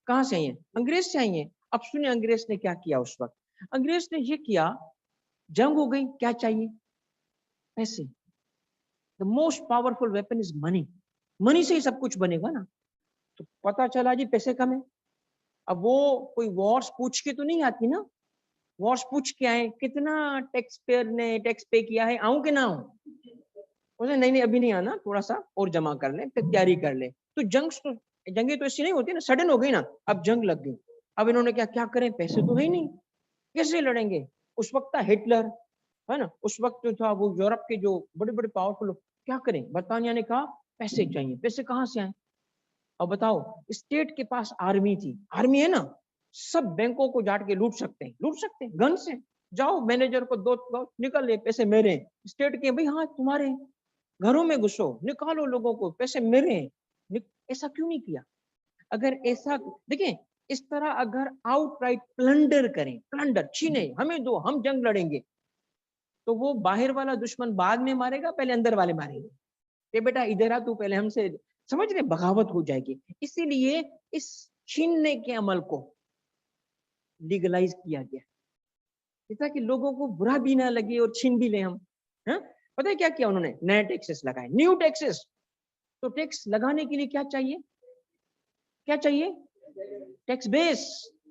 कहाँ से आई हैं? अंग्रेज से आई हैं। अब सुनिए अंग्रेज ने क्या किया उस वक्त। अंग्रेज ने ये किया, जंग हो गई, क्या चाहिए? पैसे। The most powerful weapon is money. Money से ही सब कुछ बनेगा ना। तो पता चला जी पैसे कम है। अब वो कोई वॉर्स पूछ के तो नहीं आती ना। वॉर्स पूछ के आए, कितना टैक्स पेयर ने टैक्स पे किया है, आऊं कि ना आऊं? उसने नहीं नहीं अभी नहीं आना, थोड़ा सा और जमा कर ले, तैयारी कर ले। तो जंगे तो ऐसी नहीं होती ना, सडन हो गई ना। अब जंग लग गई। अब इन्होंने क्या क्या करें, पैसे तो है ही नहीं, कैसे लड़ेंगे? उस वक्त था हिटलर, है ना, उस वक्त जो था वो यूरोप के जो बड़े बड़े पावरफुल, क्या करें? बर्तानिया ने कहा पैसे चाहिए। पैसे कहाँ से आए? अब बताओ, स्टेट के पास आर्मी थी, आर्मी है ना, सब बैंकों को जाट के लूट सकते हैं, लूट सकते हैं गन से। जाओ मैनेजर को दो, निकल ले पैसे मेरे। स्टेट के भाई, हाँ तुम्हारे, घरों में घुसो, निकालो लोगों को, पैसे मेरे। ऐसा क्यों नहीं किया? अगर ऐसा, देखिए, इस तरह अगर आउटराइट प्लंडर करें, प्लंडर छीने, हमें दो, हम जंग लड़ेंगे, तो वो बाहर वाला दुश्मन बाद में मारेगा, पहले अंदर वाले मारेंगे कि बेटा इधर आ तू पहले हमसे। समझ रहे? बगावत हो जाएगी। इसीलिए इस छीनने के अमल को लीगलाइज किया गया, ताकि लोगों को बुरा भी ना लगे और छीन भी ले हम। है? पता है क्या किया उन्होंने? नए टैक्सेस लगाए, न्यू टैक्सेस। तो टैक्स लगाने के लिए क्या चाहिए? क्या चाहिए? Tax base.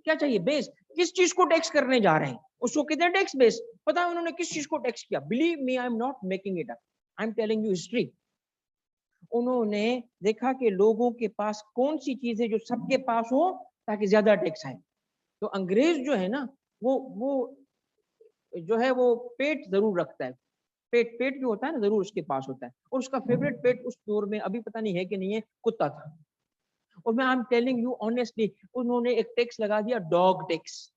क्या चाहिए? बेस। किस चीज को टैक्स करने जा रहे हैं उसको कहते हैं टैक्स बेस। पता है उन्होंने किस चीज को टैक्स किया? Believe me, I am not making it up, I am telling you history. उन्होंने देखा कि लोगों के पास कौन सी चीज है जो सबके पास हो, ताकि ज्यादा टैक्स आए। तो अंग्रेज जो है ना, वो जो है वो पेट जरूर रखता है। पेट, पेट जो होता है ना, जरूर उसके पास होता है। और उसका फेवरेट पेट उस दौर में, अभी पता नहीं है कि नहीं है, कुत्ता था। और मैं I am telling you honestly, उन्होंने एक टैक्स लगा दिया, डॉग टैक्स।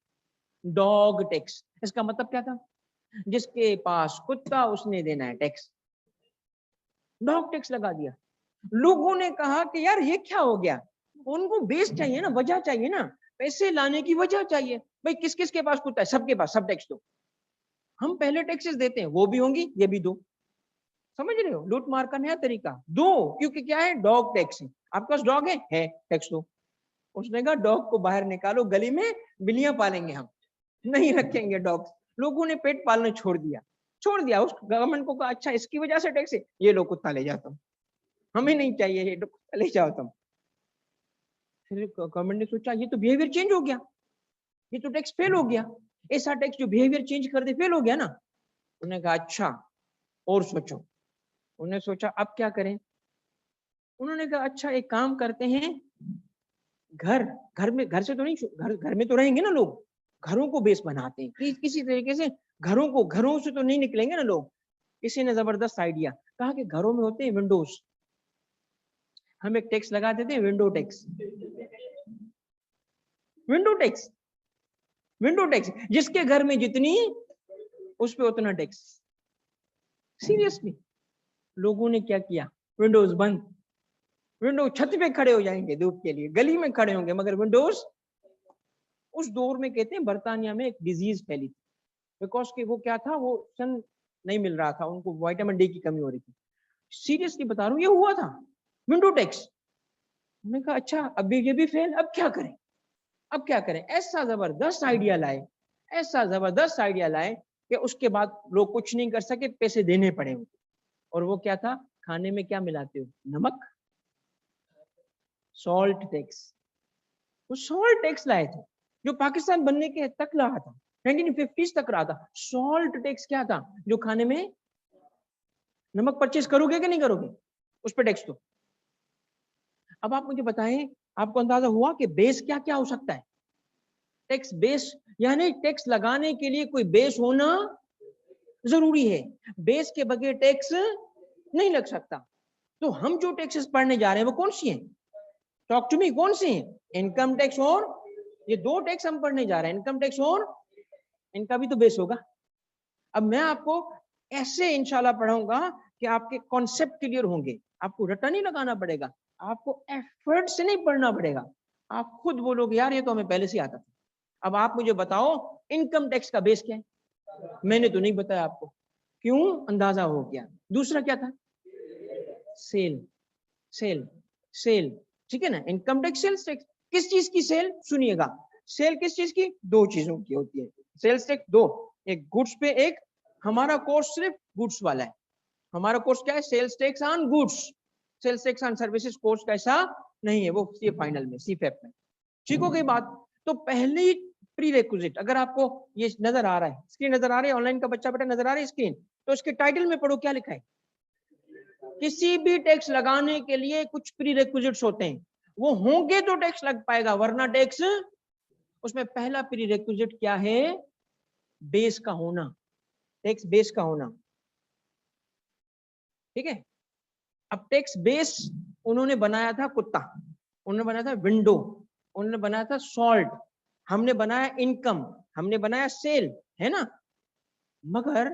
डॉग टैक्स, इसका मतलब क्या था? जिसके पास कुत्ता उसने देना है टैक्स। डॉग टैक्स लगा दिया। लोगों ने कहा कि यार ये क्या हो गया? उनको बेस चाहिए ना, वजह चाहिए ना, पैसे लाने की वजह चाहिए। भाई किस किस के पास कुत्ता है? सबके पास, सब टैक्स दो। हम पहले टैक्सेस देते हैं, वो भी होंगी, ये भी दो। समझ रहे हो, लूट मार का नया तरीका। दो, क्योंकि क्या है, डॉग टैक्स है। आपके पास डॉग है टैक्स दो। उसने कहा डॉग को बाहर निकालो, गली में बिल्लियां पालेंगे हम, नहीं रखेंगे डॉग। लोगों ने पेट पालना छोड़ दिया। उस गवर्नमेंट को कहा अच्छा इसकी वजह से टैक्स है, ये लो कुत्ता ले जाओ तुम, हमें नहीं चाहिए, ये कुत्ता ले जाओ तुम। फिर गवर्नमेंट ने सोचा ये तो बिहेवियर चेंज हो गया, ये तो टैक्स फेल हो गया, ऐसा टैक्स जो बिहेवियर चेंज कर दे फेल हो गया ना। उन्होंने कहा अच्छा और सोचो। उन्होंने सोचा अब क्या करें। उन्होंने कहा अच्छा एक काम करते हैं, घर घर में, घर से तो नहीं, घर में तो रहेंगे ना लोग, घरों को बेस बनाते हैं किसी तरीके से। घरों से तो नहीं निकलेंगे ना लोग। किसी ने जबरदस्त आइडिया कहा कि घरों में होते हैं विंडोज, हम एक टैक्स लगा देते हैं, window tax. Window tax, window tax, जिसके घर में जितनी उस पे उतना टैक्स। सीरियसली लोगों ने क्या किया, विंडोज बंद। विंडो छत पे खड़े हो जाएंगे धूप के लिए, गली में खड़े होंगे, मगर विंडोज। उस दौर में कहते हैं बर्तानिया में एक डिजीज फैली थी, बिकॉज कि वो क्या था, वो सन नहीं मिल रहा था उनको, विटामिन डी की कमी हो रही थी। सीरियसली बता रहा हूँ, ये हुआ था, विंडो टैक्स। मैंने कहा अच्छा अब ये भी फेल, अब क्या करें, अब क्या करें। ऐसा जबरदस्त आइडिया लाए, ऐसा जबरदस्त आइडिया लाए कि उसके बाद लोग कुछ नहीं कर सके, पैसे देने पड़े उनको। और वो क्या था, खाने में क्या मिलाते हो, नमक, सॉल्ट टैक्स। वो सॉल्ट टैक्स लाए थे जो पाकिस्तान बनने के तक रहा था, 1950s तक रहा था। सॉल्ट टैक्स क्या था, जो खाने में, नमक परचेज करोगे कि नहीं करोगे, उस पर टैक्स दो। अब आप मुझे बताएं, आपको अंदाजा हुआ कि बेस क्या क्या हो सकता है। टैक्स बेस, यानी टैक्स लगाने के लिए कोई बेस होना जरूरी है, बेस के बगैर टैक्स नहीं लग सकता। तो हम जो टैक्सेस पढ़ने जा रहे हैं वो कौन सी हैं, टॉक टू मी, कौन सी हैं, इनकम टैक्स और, ये दो टैक्स हम पढ़ने जा रहे हैं, इनकम टैक्स और, इनका भी तो बेस होगा। अब मैं आपको ऐसे इंशाल्लाह पढ़ाऊंगा कि आपके कॉन्सेप्ट क्लियर होंगे, आपको रटा नहीं लगाना पड़ेगा, आपको एफर्ट से नहीं पढ़ना पड़ेगा, आप खुद बोलोगे यार ये तो हमें पहले से आता था। अब आप मुझे बताओ इनकम टैक्स का बेस क्या है, मैंने तो नहीं बताया आपको, क्यों, अंदाजा हो गया। दूसरा क्या था, सेल, सेल, सेल, ठीक है ना, इनकम टैक्स, सेल्स टैक्स। किस चीज की सेल, सुनिएगा, सेल किस चीज की, दो चीजों की होती है सेल्स टैक्स, दो, एक गुड्स पे, एक, हमारा कोर्स सिर्फ गुड्स वाला है, हमारा कोर्स क्या है, sales tax on goods, sales tax on services course का ऐसा नहीं है, वो सी फाइनल में, सीफेप में। ठीक हो गई बात। तो पहली प्री रेक्विजिट, अगर आपको ये नजर आ रहा है, स्क्रीन नजर आ रही है, ऑनलाइन का बच्चा बेटा नजर आ रही है स्क्रीन, तो इसके टाइटल में पढ़ो क्या लिखा है। किसी भी टैक्स लगाने के लिए कुछ प्री रेक्विजिट्स होते हैं, वो होंगे तो टैक्स लग पाएगा, वरना टैक्स। उसमें पहला प्री रेक्विजिट क्या है, बेस का होना, टैक्स बेस का होना, ठीक है। अब टैक्स बेस उन्होंने बनाया था कुत्ता, उन्होंने बनाया था विंडो, उन्होंने बनाया था सॉल्ट, हमने बनाया इनकम, हमने बनाया सेल, है ना। मगर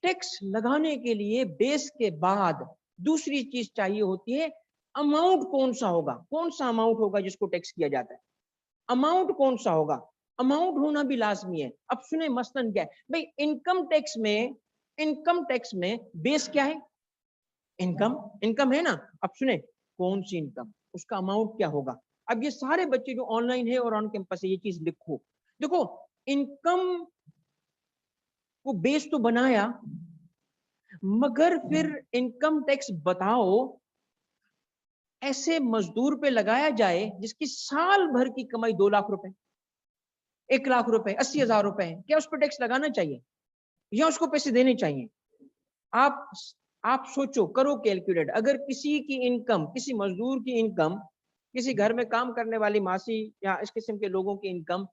टैक्स लगाने के लिए बेस के बाद दूसरी चीज चाहिए होती है, अमाउंट कौन सा होगा, कौन सा अमाउंट होगा जिसको टैक्स किया जाता है, अमाउंट कौन सा होगा, अमाउंट होना भी लाजमी है। अब सुने मसलन क्या है भाई, इनकम टैक्स में, इनकम टैक्स में बेस क्या है, इनकम, इनकम है ना। अब सुने कौन सी इनकम, उसका अमाउंट क्या होगा। अब ये सारे बच्चे जो ऑनलाइन है और ऑन कैंपस है, ये चीज लिखो। देखो इनकम को बेस तो बनाया, मगर फिर इनकम टैक्स बताओ ऐसे मजदूर पे लगाया जाए जिसकी साल भर की कमाई 2 लाख रुपए, 1 लाख रुपए, 80,000 रुपए है, क्या उस पर टैक्स लगाना चाहिए या उसको पैसे देने चाहिए। आप आप सोचो, करो कैलकुलेट, अगर किसी की इनकम, किसी मजदूर की इनकम, किसी घर में काम करने वाली मासी या इस किस्म के लोगों की इनकम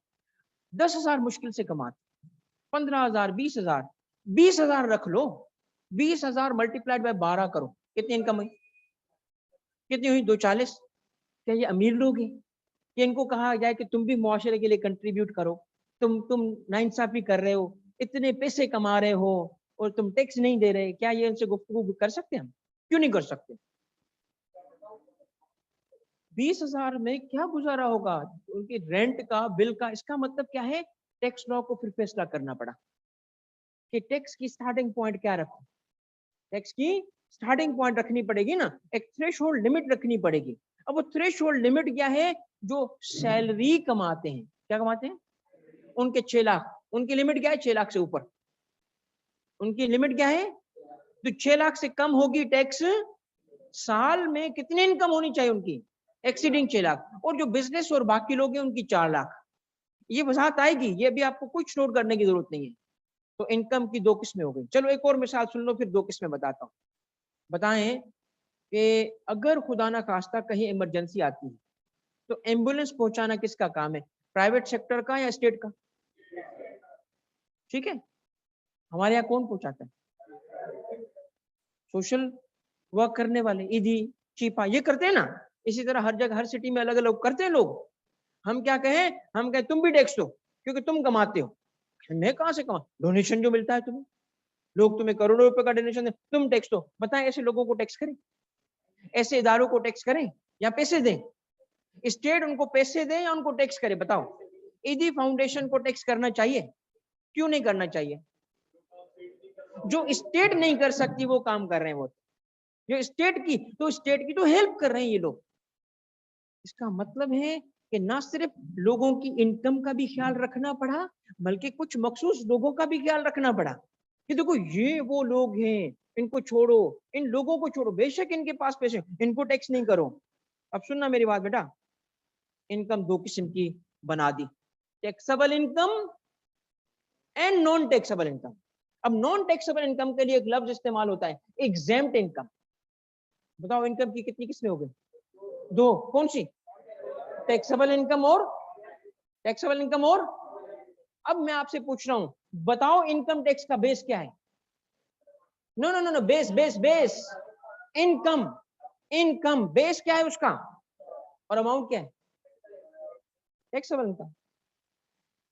10,000 मुश्किल से कमाते, 15,000, 20,000, 20,000 रख लो, 20,000 मल्टीप्लाइड बाय 12 करो, कितनी इनकम हुई, कितनी हुई, 240। क्या ये अमीर लोग हैं कि इनको कहा जाए कि तुम भी मुआशरे के लिए कंट्रीब्यूट करो, तुम नाइंसाफी कर रहे हो, इतने पैसे कमा रहे हो और तुम टैक्स नहीं दे रहे, क्या ये उनसे गुफ्तगू कर सकते हैं हम, क्यों नहीं कर सकते। 20,000 में क्या गुजारा होगा, उनकी रेंट का, बिल का, इसका मतलब क्या है, टैक्स लॉ को फिर फैसला करना पड़ा कि टैक्स की स्टार्टिंग पॉइंट क्या रखो। टैक्स की स्टार्टिंग पॉइंट रखनी पड़ेगी ना, एक थ्रेशोल्ड लिमिट रखनी पड़ेगी। अब वो थ्रेशोल्ड लिमिट क्या है? जो सैलरी कमाते हैं, क्या कमाते हैं, उनके 6 लाख, उनकी लिमिट क्या है? 6 लाख से ऊपर उनकी लिमिट क्या है? तो 6 लाख से कम होगी टैक्स। साल में कितनी इनकम होनी चाहिए उनकी? एक्सीडिंग 6 लाख। और जो बिजनेस और बाकी लोग हैं उनकी 4 लाख। ये वजाहत आएगी, ये भी आपको कुछ नोट करने की जरूरत नहीं है। तो इनकम की 2 किस्में हो गई। चलो एक और मिसाल सुन लो, फिर 2 किस्में बताता हूँ। बताएं कि अगर खुदा ना खास्ता कहीं इमरजेंसी आती है तो एम्बुलेंस पहुंचाना किसका काम है? प्राइवेट सेक्टर का या स्टेट का? ठीक है, हमारे यहाँ कौन पहुंचाता है? सोशल वर्क करने वाले, ईदी चीपा, ये करते हैं ना। इसी तरह हर जगह हर सिटी में अलग अलग करते हैं लोग। हम क्या कहें? हम कहें तुम भी टैक्स दो क्योंकि तुम कमाते हो। मैं कहां से कमा? डोनेशन जो मिलता है तुम्हें, लोग तुम्हें करोड़ों रुपए का डोनेशन दे, तुम टैक्स दो। बताएं ऐसे लोगों को टैक्स करें? ऐसे इदारों को टैक्स करें या पैसे दें? स्टेट उनको पैसे दे या उनको टैक्स करे? बताओ। ईदी फाउंडेशन को टैक्स करना चाहिए? क्यों नहीं करना चाहिए? जो स्टेट नहीं कर सकती वो काम कर रहे हैं वो, जो स्टेट की, तो स्टेट की तो हेल्प कर रहे हैं ये लोग। इसका मतलब है कि ना सिर्फ लोगों की इनकम का भी ख्याल रखना पड़ा, बल्कि कुछ मखसूस लोगों का भी ख्याल रखना पड़ा कि देखो ये वो लोग हैं, इनको छोड़ो, इन लोगों को छोड़ो, बेशक इनके पास पैसे, इनको टैक्स नहीं करो। अब सुनना मेरी बात बेटा, इनकम 2 किस्म की बना दी, taxable income and non taxable income. अब नॉन टैक्सेबल इनकम के लिए एक लफ्ज इस्तेमाल होता है, एग्जेम्प्ट इनकम। बताओ इनकम की कितनी किस्में हो गई? 2। कौन सी? टैक्सेबल इनकम और टैक्सेबल इनकम और अब मैं आपसे पूछ रहा हूं, बताओ इनकम टैक्स का बेस क्या है? No no no no, base base base, income, income base क्या है उसका, और अमाउंट क्या है? Taxable income.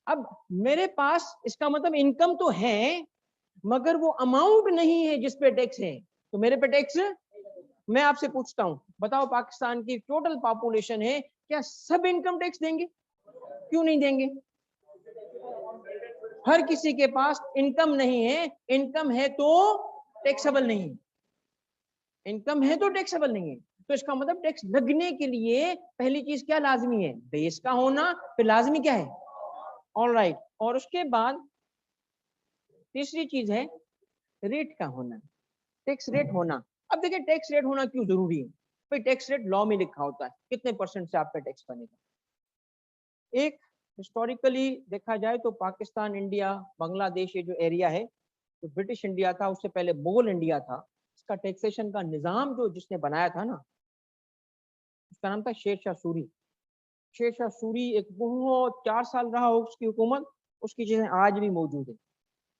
अब मेरे पास इसका मतलब इनकम तो है मगर वो अमाउंट नहीं है जिस पे टैक्स है, तो मेरे पे टैक्स। मैं आपसे पूछता हूं, बताओ पाकिस्तान की टोटल पॉपुलेशन है, क्या सब इनकम टैक्स देंगे? क्यों नहीं देंगे? हर किसी के पास इनकम नहीं है, इनकम है तो टैक्सेबल नहीं है, इनकम है तो टैक्सेबल नहीं है। तो इसका मतलब टैक्स लगने के लिए पहली चीज क्या लाजमी है? बेस का होना। फिर लाजमी क्या है? All right. और उसके बाद तीसरी चीज है रेट का होना, टैक्स रेट होना। अब देखिए टैक्स रेट होना क्यों जरूरी है? भाई टैक्स रेट लॉ में लिखा होता है कितने % से आपका टैक्स बनेगा। एक हिस्टोरिकली देखा जाए तो पाकिस्तान, इंडिया, बांग्लादेश, ये जो एरिया है, जो ब्रिटिश इंडिया था उससे पहले मुगल इंडिया था, इसका टैक्सेशन का निजाम जो जिसने बनाया था ना, उसका नाम था शेर शाह सूरी। शेर शाह सूरी एक बहुत 4 साल रहा हो उसकी हुकूमत, उसकी चीजें आज भी मौजूद है,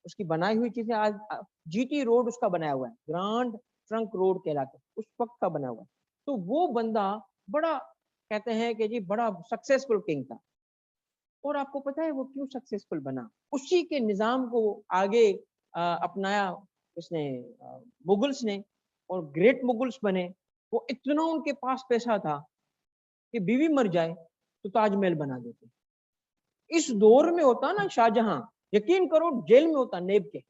उसकी बनाई हुई चीजें आज। जीटी रोड उसका बनाया हुआ है, ग्रांड ट्रंक रोड कहलाता है, उस वक्त का बना हुआ है। तो वो बंदा बड़ा, कहते हैं कि जी बड़ा सक्सेसफुल किंग था। और आपको पता है वो क्यों सक्सेसफुल बना? उसी के निजाम को आगे अपनाया उसने, मुगल्स ने, और ग्रेट मुगल्स बने। वो इतना उनके पास पैसा था कि बीवी मर जाए तो ताजमहल बना देते। इस दौर में होता ना शाहजहां, यकीन करो जेल में होता नेब के,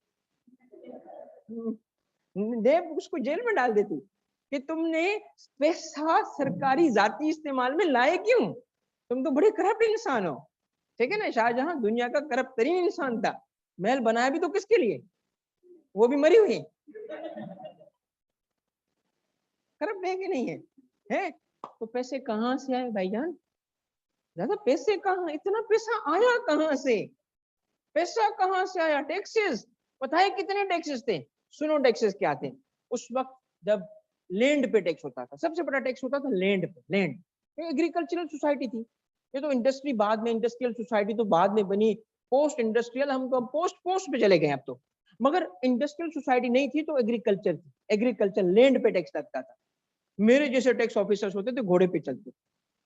नेब उसको जेल में डाल देती कि तुमने पैसा सरकारी जाती इस्तेमाल में लाए क्यों, तुम तो बड़े करप्ट इंसान हो। ठीक है ना, शाहजहां दुनिया का करप्ट तरीन इंसान था, महल बनाया भी तो किसके लिए? वो भी मरी हुई, करप्ट है कि नहीं है? है। तो पैसे कहां से आए भाईजान? ज्यादा पैसे कहां, इतना पैसा आया कहां से? पैसा कहां से आया? टैक्सेस। पता है कितने टैक्सेस थे? सुनो टैक्सेस क्या थे। उस वक्त जब लैंड पे टैक्स होता था, सबसे बड़ा टैक्स होता था लैंड पे। लैंड, एग्रीकल्चरल सोसाइटी थी। ये तो इंडस्ट्री बाद में, इंडस्ट्रियल सोसाइटी तो बाद में बनी, पोस्ट इंडस्ट्रियल, हम तो पोस्ट पोस्ट पे चले गए अब तो। मगर इंडस्ट्रियल सोसाइटी नहीं थी तो एग्रीकल्चर थी, एग्रीकल्चर लैंड पे टैक्स लगता था। मेरे जैसे टैक्स ऑफिसर्स होते थे घोड़े पे चलते,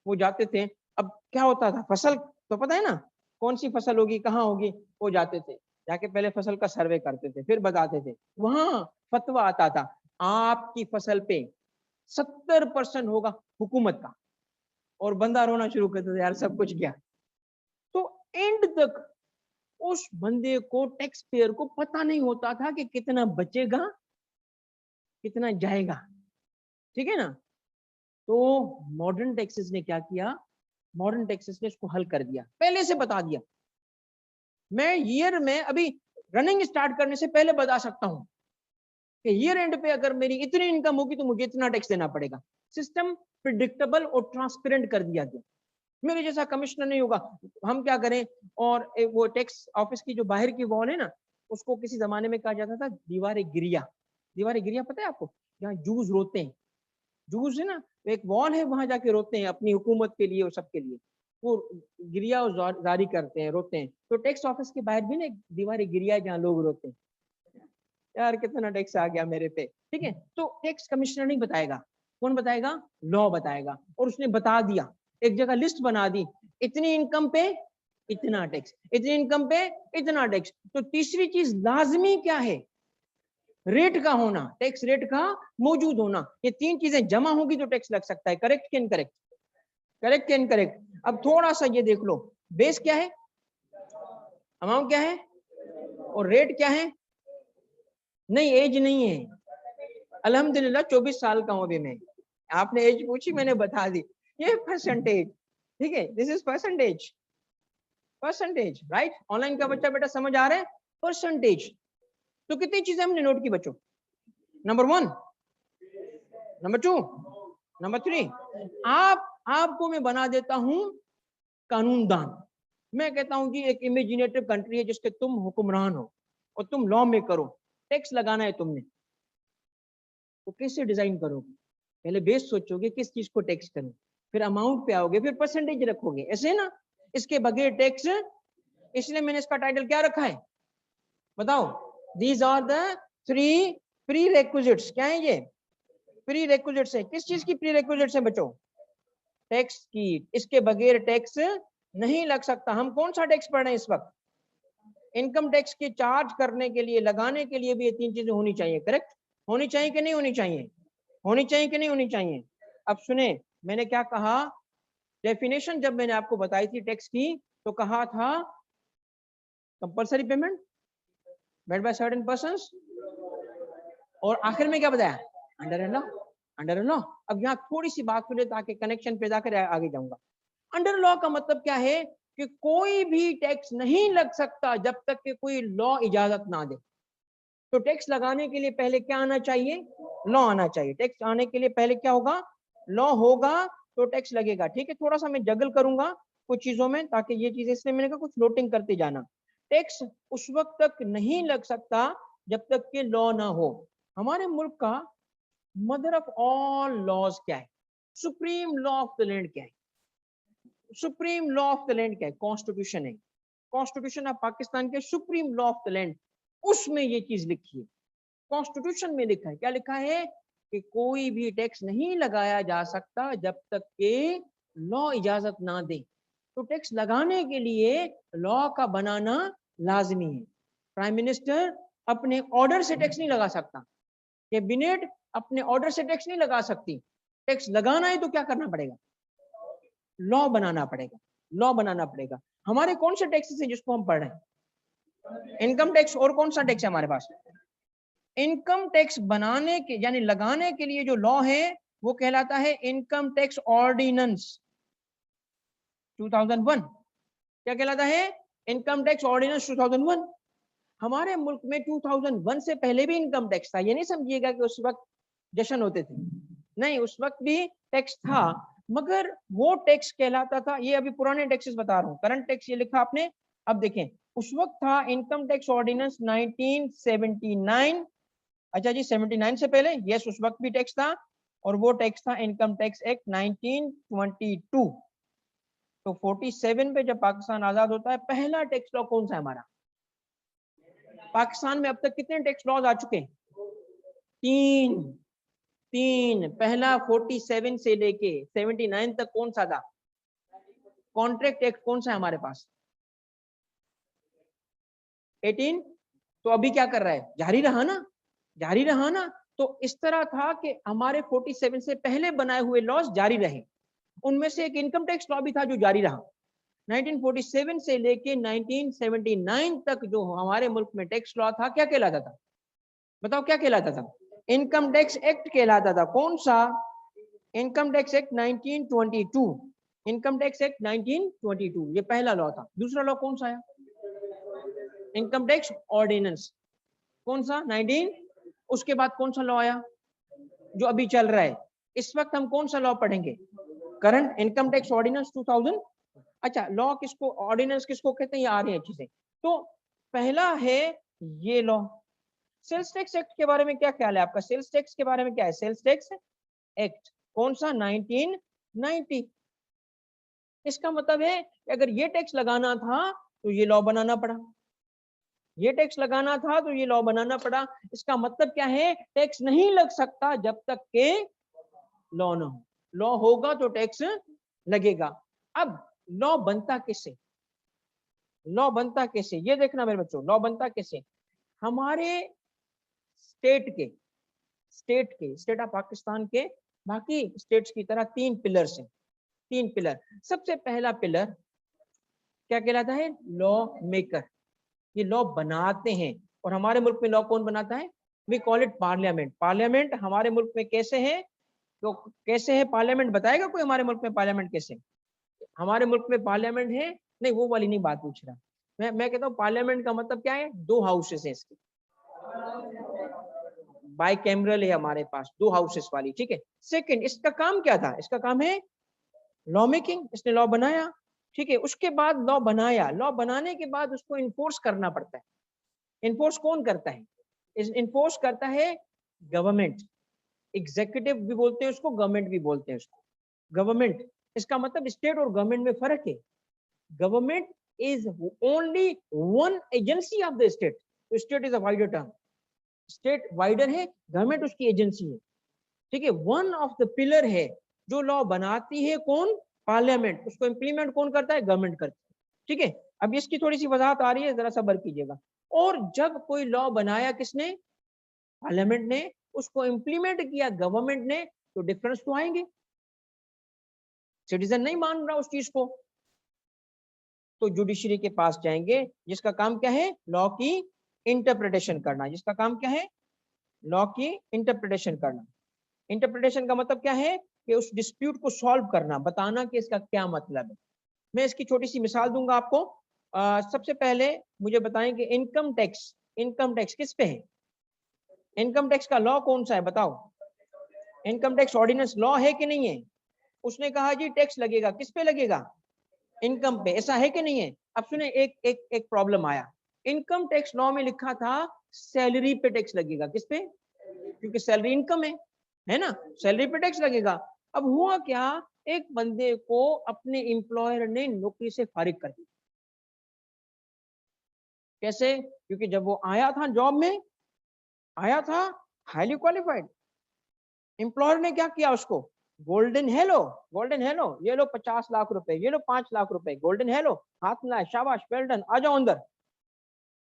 वो जाते थे। अब क्या होता था, फसल तो पता है ना कौन सी फसल होगी कहाँ होगी, वो जाते थे, जाके पहले फसल का सर्वे करते थे, फिर बताते थे। वहां फतवा आता था आपकी फसल पे 70% होगा हुकूमत का, और बंदा रोना शुरू करता था, यार सब कुछ गया। तो एंड तक उस बंदे को, टैक्स पेयर को पता नहीं होता था कि कितना बचेगा कितना जाएगा, ठीक है ना। तो मॉडर्न टैक्सेस ने क्या किया, मॉडर्न टैक्सेस ने इसको हल कर दिया, पहले से बता दिया। मैं ईयर में अभी रनिंग स्टार्ट करने से पहले बता सकता हूं कि ईयर एंड पे अगर मेरी इतनी इनकम होगी तो मुझे इतना टैक्स देना पड़ेगा। सिस्टम प्रिडिक्टेबल और ट्रांसपेरेंट कर दिया गया। मेरे जैसा कमिश्नर नहीं होगा, हम क्या करें। और वो टैक्स ऑफिस की जो बाहर की वॉल है ना, उसको किसी जमाने में कहा जाता था दीवार गिरिया। दीवार गिरिया पता है आपको, जहाँ जूस रोते हैं, जूस है ना, एक वॉल है, वहां जाके रोते हैं अपनी हुकूमत के लिए और सबके लिए, वो गिरिया जारी करते हैं, रोते हैं। तो टैक्स ऑफिस के बाहर भी ना दीवार गिरिया है जहाँ लोग रोते हैं। यार कितना टैक्स आ गया मेरे पे, ठीक है। तो टैक्स कमिश्नर नहीं बताएगा, कौन बताएगा, लॉ बताएगा। और उसने बता दिया, एक जगह लिस्ट बना दी, इतनी इनकम पे इतना टैक्स, इतनी इनकम पे इतना टैक्स। तो तीसरी चीज लाजमी क्या है, रेट का होना, टैक्स रेट का मौजूद होना। ये तीन चीजें जमा होगी तो टैक्स लग सकता है। करेक्ट कि इनकरेक्ट, करेक्ट कि इनकरेक्ट। अब थोड़ा सा ये देख लो, बेस क्या है, अमाउंट क्या है, और रेट क्या है। नहीं एज नहीं है, अल्हम्दुलिल्लाह 24 साल का हूं अभी मैं। आपने एज पूछी, मैंने बता दी। ये परसेंटेज, ठीक है, this is percentage, percentage right. Online का बच्चा बेटा समझ आ रहा है, परसेंटेज। तो कितनी चीजें हमने नोट की बच्चों, नंबर 1, नंबर 2, नंबर 3। आपको मैं बना देता हूं कानूनदान। मैं कहता हूं कि एक इमेजिनेटिव कंट्री है जिसके तुम हुक्मरान हो और तुम लॉ में करो, टैक्स लगाना है तुमने, तो कैसे डिजाइन करोगे। पहले बेस सोचोगे किस चीज को टैक्स करें, फिर अमाउंट पे आओगे, फिर परसेंटेज रखोगे, ऐसे ना। इसके बगैर टैक्स, इसलिए मैंने इसका टाइटल क्या रखा है बताओ, these are the 3 prerequisites. क्या है ये, प्री रेक्विजिट्स है। किस चीज की प्री रेक्विजिट्स है बच्चों, टैक्स की। इसके बगैर टैक्स नहीं लग सकता। हम कौन सा टैक्स पढ़ रहे हैं इस वक्त, इनकम टैक्स के चार्ज करने के लिए, लगाने के लिए भी ये तीन चीजें होनी चाहिए। करेक्ट, होनी चाहिए कि नहीं होनी चाहिए, होनी चाहिए कि नहीं होनी चाहिए। अब सुने, मैंने क्या कहा, डेफिनेशन जब मैंने आपको बताई थी टैक्स की, तो कहा था compulsory payment made by certain persons, और आखिर में क्या बताया, अंडर लॉ, अंडर लॉ। अब यहाँ थोड़ी सी बात सुने ताकि कनेक्शन पैदा कर आगे जाऊंगा। अंडर लॉ का मतलब क्या है कि कोई भी टैक्स नहीं लग सकता जब तक कि कोई लॉ इजाजत ना दे। तो टैक्स लगाने के लिए पहले क्या आना चाहिए, लॉ आना चाहिए। टैक्स आने के लिए पहले क्या होगा, लॉ होगा तो टैक्स लगेगा। ठीक है, थोड़ा सा मैं जगल करूंगा कुछ चीजों में ताकि ये चीजें, इसलिए मैंने कहा कुछ नोटिंग करते जाना। टैक्स उस वक्त तक नहीं लग सकता जब तक कि लॉ ना हो। हमारे मुल्क का मदर ऑफ ऑल लॉज क्या है, supreme law of the land क्या है, supreme law of the land क्या है, कॉन्स्टिट्यूशन है। कॉन्स्टिट्यूशन ऑफ पाकिस्तान के supreme law of the land, उसमें ये चीज लिखी है, कॉन्स्टिट्यूशन में लिखा है। क्या लिखा है कि कोई भी टैक्स नहीं लगाया जा सकता जब तक के लॉ इजाजत ना दे। तो टैक्स लगाने के लिए लॉ का बनाना लाजमी है। प्राइम मिनिस्टर अपने ऑर्डर से टैक्स नहीं लगा सकता, कैबिनेट अपने ऑर्डर से टैक्स नहीं लगा सकती। टैक्स लगाना है तो क्या करना पड़ेगा, लॉ बनाना पड़ेगा, लॉ बनाना पड़ेगा। हमारे कौन से टैक्सेस हैं जिसको हम पढ़ रहे हैं, इनकम टैक्स, और कौन सा टैक्स है हमारे पास, इनकम टैक्स बनाने के यानी लगाने के लिए जो लॉ है वो कहलाता है इनकम टैक्स ऑर्डिनेंस 2001। क्या कहलाता है, इनकम टैक्स ऑर्डिनेंस 2001। हमारे मुल्क में 2001 से पहले भी इनकम टैक्स था। ये नहीं समझिएगा कि उस वक्त जश्न होते थे, नहीं, उस वक्त भी टैक्स था, मगर वो टैक्स कहलाता था, ये अभी पुराने टैक्सेस बता रहा हूँ, करंट टैक्स ये लिखा आपने। अब देखें, उस वक्त था इनकम टैक्स ऑर्डिनेंस 1979। अच्छा जी, 79 से पहले, यस, उस वक्त भी टैक्स था, और वो टैक्स था इनकम टैक्स एक्ट 1922। तो 47 पे जब पाकिस्तान आजाद होता है, पहला टैक्स लॉ कौन सा है हमारा, पाकिस्तान में अब तक कितने टैक्स लॉज आ चुके हैं, तीन, तीन। पहला 47 से लेके 79 तक कौन सा था, कॉन्ट्रैक्ट एक्ट कौन सा है हमारे पास, 18। तो अभी क्या कर रहा है, जारी रहा ना, जारी रहा ना। तो इस तरह था कि हमारे 47 से पहले बनाए हुए लॉज जारी रहे। उनमें से एक इनकम टैक्स लॉ भी था जो जारी रहा। 1947 से लेके 1979 तक जो हमारे मुल्क में टैक्स लॉ था, क्या कहलाता था, बताओ क्या कहलाता था, इनकम टैक्स एक्ट कहलाता था। कौन सा? Income tax act 1922। Income tax act 1922 ये पहला लॉ था। दूसरा लॉ कौन सा आया? Income tax ordinance. कौन सा? 19। उसके बाद कौन सा लॉ आया जो अभी चल रहा है? इस वक्त हम कौन सा लॉ पढ़ेंगे? Current income tax ordinance 2000। अच्छा, लॉ किसको, ऑर्डिनेंस किसको कहते हैं? ये आ रही है अच्छे से। तो पहला है ये लॉ। सेल्स टैक्स एक्ट के बारे में क्या ख्याल है आपका? सेल्स टैक्स के बारे में क्या है? सेल्स टैक्स एक्ट कौन सा? 1990। इसका मतलब है कि अगर ये टैक्स लगाना था तो ये लॉ बनाना पड़ा, ये टैक्स लगाना था तो ये लॉ बनाना पड़ा। इसका मतलब क्या है? टैक्स नहीं लग सकता जब तक के लॉ ना हो। लॉ होगा तो टैक्स लगेगा। अब लॉ बनता कैसे? लॉ बनता कैसे ये देखना मेरे बच्चों। लॉ बनता कैसे? हमारे स्टेट ऑफ पाकिस्तान के बाकी स्टेट्स की तरह 3 पिलर्स हैं। 3 पिलर। सबसे पहला पिलर क्या कहलाता है? Law maker. ये लॉ बनाते हैं। और हमारे मुल्क में लॉ कौन बनाता है? We call it parliament. Parliament हमारे मुल्क में कैसे है? तो कैसे है पार्लियामेंट? बताएगा कोई हमारे मुल्क में पार्लियामेंट कैसे? हमारे मुल्क में पार्लियामेंट है नहीं, वो वाली नहीं बात पूछ रहा मैं कहता हूँ पार्लियामेंट का मतलब क्या है? 2 हाउसेस है इसके, बाई कैमरल है हमारे पास, 2 हाउसेस वाली। ठीक है। सेकंड, इसका काम क्या था? इसका काम है लॉ मेकिंग। इसने लॉ बनाया। ठीक है। उसके बाद लॉ बनाया, लॉ बनाने के बाद उसको इन्फोर्स करना पड़ता है। इन्फोर्स कौन करता है? इन्फोर्स करता है गवर्नमेंट। एग्जीक्यूटिव भी बोलते हैं उसको, गवर्नमेंट भी बोलते हैं उसको। गवर्नमेंट, इसका मतलब स्टेट और गवर्नमेंट में फर्क है। Government is only one agency of the state. तो state is a wider term. State wider है, गवर्नमेंट उसकी एजेंसी है। ठीक है। वन ऑफ द पिलर है। जो लॉ बनाती है कौन? पार्लियामेंट। उसको इंप्लीमेंट कौन करता है? गवर्नमेंट करती है। ठीक है। अब इसकी थोड़ी सी वजाहत आ रही है, जरा सब्र कीजिएगा। और जब कोई लॉ बनाया किसने? पार्लियामेंट ने। उसको इंप्लीमेंट किया गवर्नमेंट ने। तो डिफरेंस तो आएंगे। सिटीजन नहीं मान रहा उस चीज को, तो जुडिशरी के पास जाएंगे, जिसका काम क्या है? लॉ की इंटरप्रिटेशन करना। जिसका काम क्या है? लॉ की इंटरप्रिटेशन करना। इंटरप्रिटेशन का मतलब क्या है? कि उस डिस्प्यूट को सॉल्व करना, बताना कि इसका क्या मतलब है। मैं इसकी छोटी सी मिसाल दूंगा आपको। सबसे पहले मुझे बताएं कि इनकम टैक्स किस पे है? इनकम टैक्स का लॉ कौन सा है बताओ? इनकम टैक्स ऑर्डिनेंस लॉ है कि नहीं है? उसने कहा जी टैक्स लगेगा। किस पे लगेगा? इनकम पे। ऐसा है कि नहीं है? अब सुने, एक प्रॉब्लम आया। इनकम टैक्स लॉ में लिखा था सैलरी पे टैक्स लगेगा। किस पे? क्योंकि सैलरी इनकम है ना, सैलरी पे टैक्स लगेगा। अब हुआ क्या? एक बंदे को अपने एम्प्लॉयर ने नौकरी से फारिग कर दिया। कैसे? क्योंकि जब वो आया था जॉब में, आया था हाईली क्वालिफाइड, एम्प्लॉयर ने क्या किया उसको? गोल्डन हेलो, गोल्डन हेलो, ये लो 50 लाख रुपए, ये लो 5 लाख रुपए, गोल्डन हेलो, हाथ मिलाए, शाबाश, वेल डन, आ जाओ अंदर।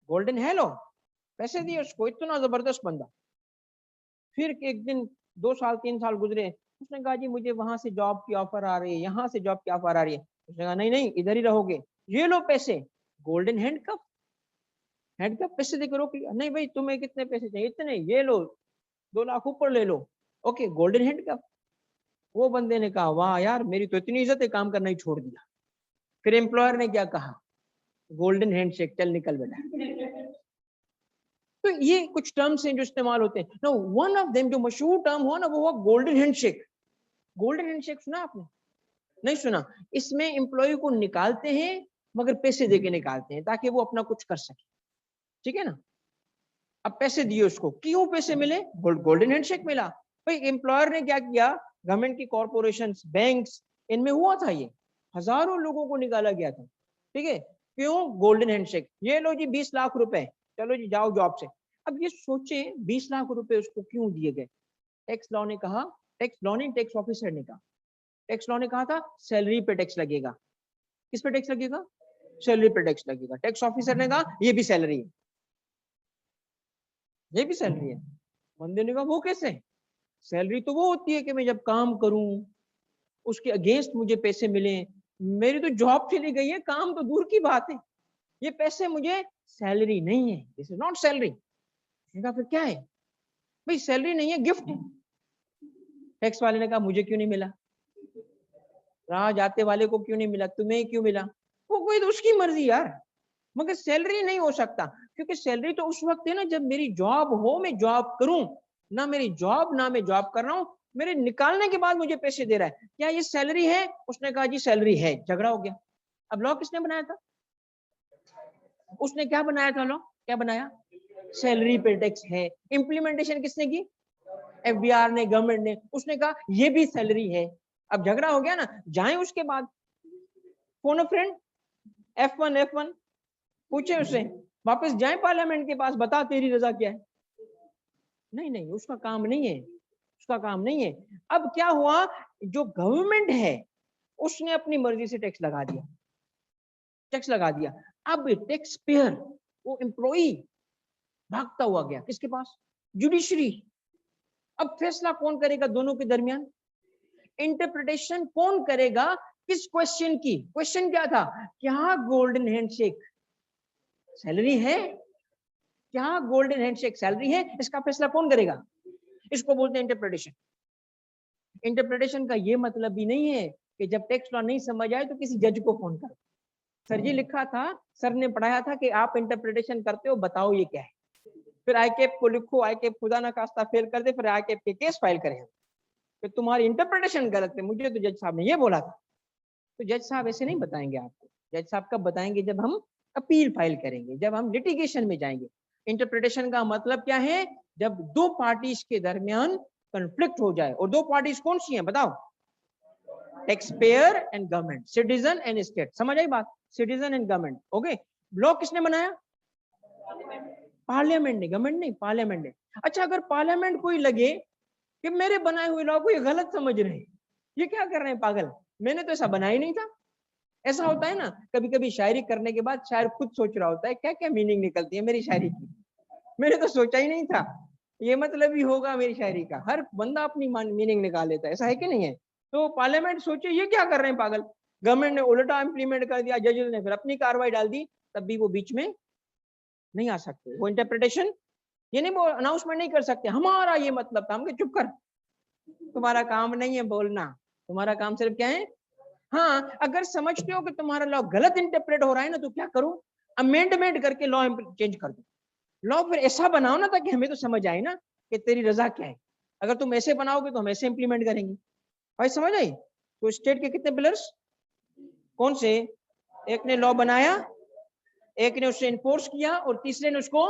गोल्डन हेलो, पैसे दिए उसको। इतना जबरदस्त बंदा। फिर एक दिन 2 साल 3 साल गुजरे, उसने कहा जी मुझे वहां से जॉब की ऑफर आ रही है, यहाँ से जॉब की ऑफर आ रही है। उसने कहा नहीं नहीं, इधर ही रहोगे। ये लो पैसे, गोल्डन हैंडकफ। हैंडकफ पैसे देकर रोक लिया। नहीं भाई, तुम्हें कितने पैसे चाहिए? इतने, ये लो 2 लाख ऊपर ले लो। Okay, golden handcuff. वो बंदे ने कहा वाह यार, मेरी तो इतनी इज्जत है, काम करना ही छोड़ दिया। फिर एम्प्लॉयर ने क्या कहा? गोल्डन हैंडशेक, चल निकल बेटा। तो ये कुछ टर्म्स हैं जो इस्तेमाल होते हैं। नो, वन ऑफ देम जो मशहूर टर्म हुआ ना, वो हुआ गोल्डन हैंडशेक। गोल्डन हैंडशेक सुना आपने? नहीं सुना? इसमें एम्प्लॉय को निकालते हैं, मगर पैसे देके निकालते हैं ताकि वो अपना कुछ कर सके। ठीक है ना? अब पैसे दिए उसको, क्यों पैसे मिले? गोल्डन हैंडशेक मिला। भाई एम्प्लॉयर ने क्या किया? गवर्नमेंट की कॉर्पोरेशंस, बैंक्स, इनमें हुआ था ये, हजारों लोगों को निकाला गया था। ठीक है। क्यों? Golden handshake. ये लो जी 20 लाख रुपए, चलो जी जाओ जॉब से। अब ये सोचे 20 लाख रुपए उसको क्यों दिए गए? टैक्स लॉ ने कहा, टैक्स लॉ ने, टैक्स ऑफिसर ने कहा, टैक्स लॉ ने कहा था सैलरी पे टैक्स लगेगा। किस पे टैक्स लगेगा? सैलरी पे टैक्स लगेगा। टैक्स ऑफिसर ने कहा ये भी सैलरी है, ये भी सैलरी है। बंदे ने कहा वो कैसे? सैलरी तो वो होती है कि मैं जब काम करूं, उसके अगेंस्ट मुझे पैसे मिले। मेरी तो जॉब चली गई है, काम तो दूर की बात है, ये पैसे मुझे सैलरी नहीं है, दिस इज नॉट सैलरी। फिर क्या है? भाई सैलरी नहीं है, गिफ्ट है। टैक्स वाले ने कहा मुझे क्यों नहीं मिला, राह जाते वाले को क्यों नहीं मिला, तुम्हें क्यों मिला, वो कोई तो उसकी मर्जी यार, मगर सैलरी नहीं हो सकता, क्योंकि सैलरी तो उस वक्त है ना जब मेरी जॉब हो, मैं जॉब करूं, ना मेरी जॉब ना मैं जॉब कर रहा हूं, मेरे निकालने के बाद मुझे पैसे दे रहा है, क्या ये सैलरी है? उसने कहा जी सैलरी है, झगड़ा हो गया। अब लॉ किसने बनाया था? उसने क्या बनाया था लॉ, क्या बनाया? सैलरी पे टैक्स है। इम्प्लीमेंटेशन किसने की? एफबीआर ने, गवर्नमेंट ने। उसने कहा ये भी सैलरी है। अब झगड़ा हो गया ना, जाए उसके बाद फोन अ फ्रेंड, F1 पूछे उससे, वापस जाए पार्लियामेंट के पास, बता तेरी रजा क्या है। नहीं नहीं, उसका काम नहीं है, उसका काम नहीं है। अब क्या हुआ, जो गवर्नमेंट है उसने अपनी मर्जी से टैक्स लगा दिया, टैक्स लगा दिया। अब टैक्स पेयर, वो एम्प्लॉई भागता हुआ गया किसके पास? जुडिशरी। अब फैसला कौन करेगा दोनों के दरमियान? इंटरप्रिटेशन कौन करेगा किस क्वेश्चन की? क्वेश्चन क्या था? क्या गोल्डन हैंडशेक सैलरी है? क्या गोल्डन हैंडशेक सैलरी है? इसका फैसला कौन करेगा? इसको बोलते हैं इंटरप्रिटेशन। इंटरप्रिटेशन का ये मतलब भी नहीं है कि जब टैक्स लॉ नहीं समझ आए तो किसी जज को फोन करो। सर जी लिखा था, सर ने पढ़ाया था कि आप इंटरप्रिटेशन करते हो, बताओ ये क्या है। फिर आईकेप को लिखो, आईकेप खुदा ना खास्ता फेल कर दे, फिर आईकेप के केस फाइल करें कि तुम्हारी इंटरप्रिटेशन गलत है, मुझे तो जज साहब ने ये बोला था। तो जज साहब ऐसे नहीं बताएंगे आपको। जज साहब कब बताएंगे? जब हम अपील फाइल करेंगे, जब हम लिटिगेशन में जाएंगे। इंटरप्रिटेशन का मतलब क्या है? जब दो पार्टीज के दरमियान कन्फ्लिक्ट हो जाए, और दो पार्टीज कौन सी हैं बताओ? Tax payer and government, citizen and state. समझ आई बात? Citizen and government. Okay, law किसने बनाया? पार्लियामेंट ने, गवर्नमेंट नहीं, पार्लियामेंट ने। अच्छा, अगर पार्लियामेंट को ही लगे कि मेरे बनाए हुए लॉ को ये गलत समझ रहे हैं, ये क्या कर रहे हैं पागल, मैंने तो ऐसा बनाया ही नहीं था। ऐसा होता है ना, कभी कभी शायरी करने के बाद शायर खुद सोच रहा होता है क्या क्या मीनिंग निकलती है मेरी शायरी की, मैंने तो सोचा ही नहीं था ये मतलब ही होगा मेरी शायरी का। हर बंदा अपनी मीनिंग निकाल लेता है, ऐसा है कि नहीं है? तो पार्लियामेंट सोचे ये क्या कर रहे हैं पागल, गवर्नमेंट ने उल्टा इंप्लीमेंट कर दिया, जज ने फिर अपनी कार्रवाई डाल दी, तब भी वो बीच में नहीं आ सकते। वो इंटरप्रिटेशन ये नहीं, वो अनाउंसमेंट नहीं कर सकते हमारा ये मतलब था। हम कहे चुप कर, तुम्हारा काम नहीं है बोलना, तुम्हारा काम सिर्फ क्या है? हाँ, अगर समझते हो कि तुम्हारा लॉ गलत इंटरप्रेट हो रहा है ना, तो क्या करो? अमेंडमेंट करके लॉ चेंज कर दो। लॉ फिर ऐसा बनाओ ना ताकि हमें तो समझ आए ना कि तेरी रजा क्या है। अगर तुम ऐसे बनाओगे तो हम ऐसे इंप्लीमेंट करेंगे। भाई समझ आई? तो स्टेट के कितने पिलर्स, कौन से? एक ने लॉ बनाया, एक ने उससे इन्फोर्स किया, और तीसरे ने उसको,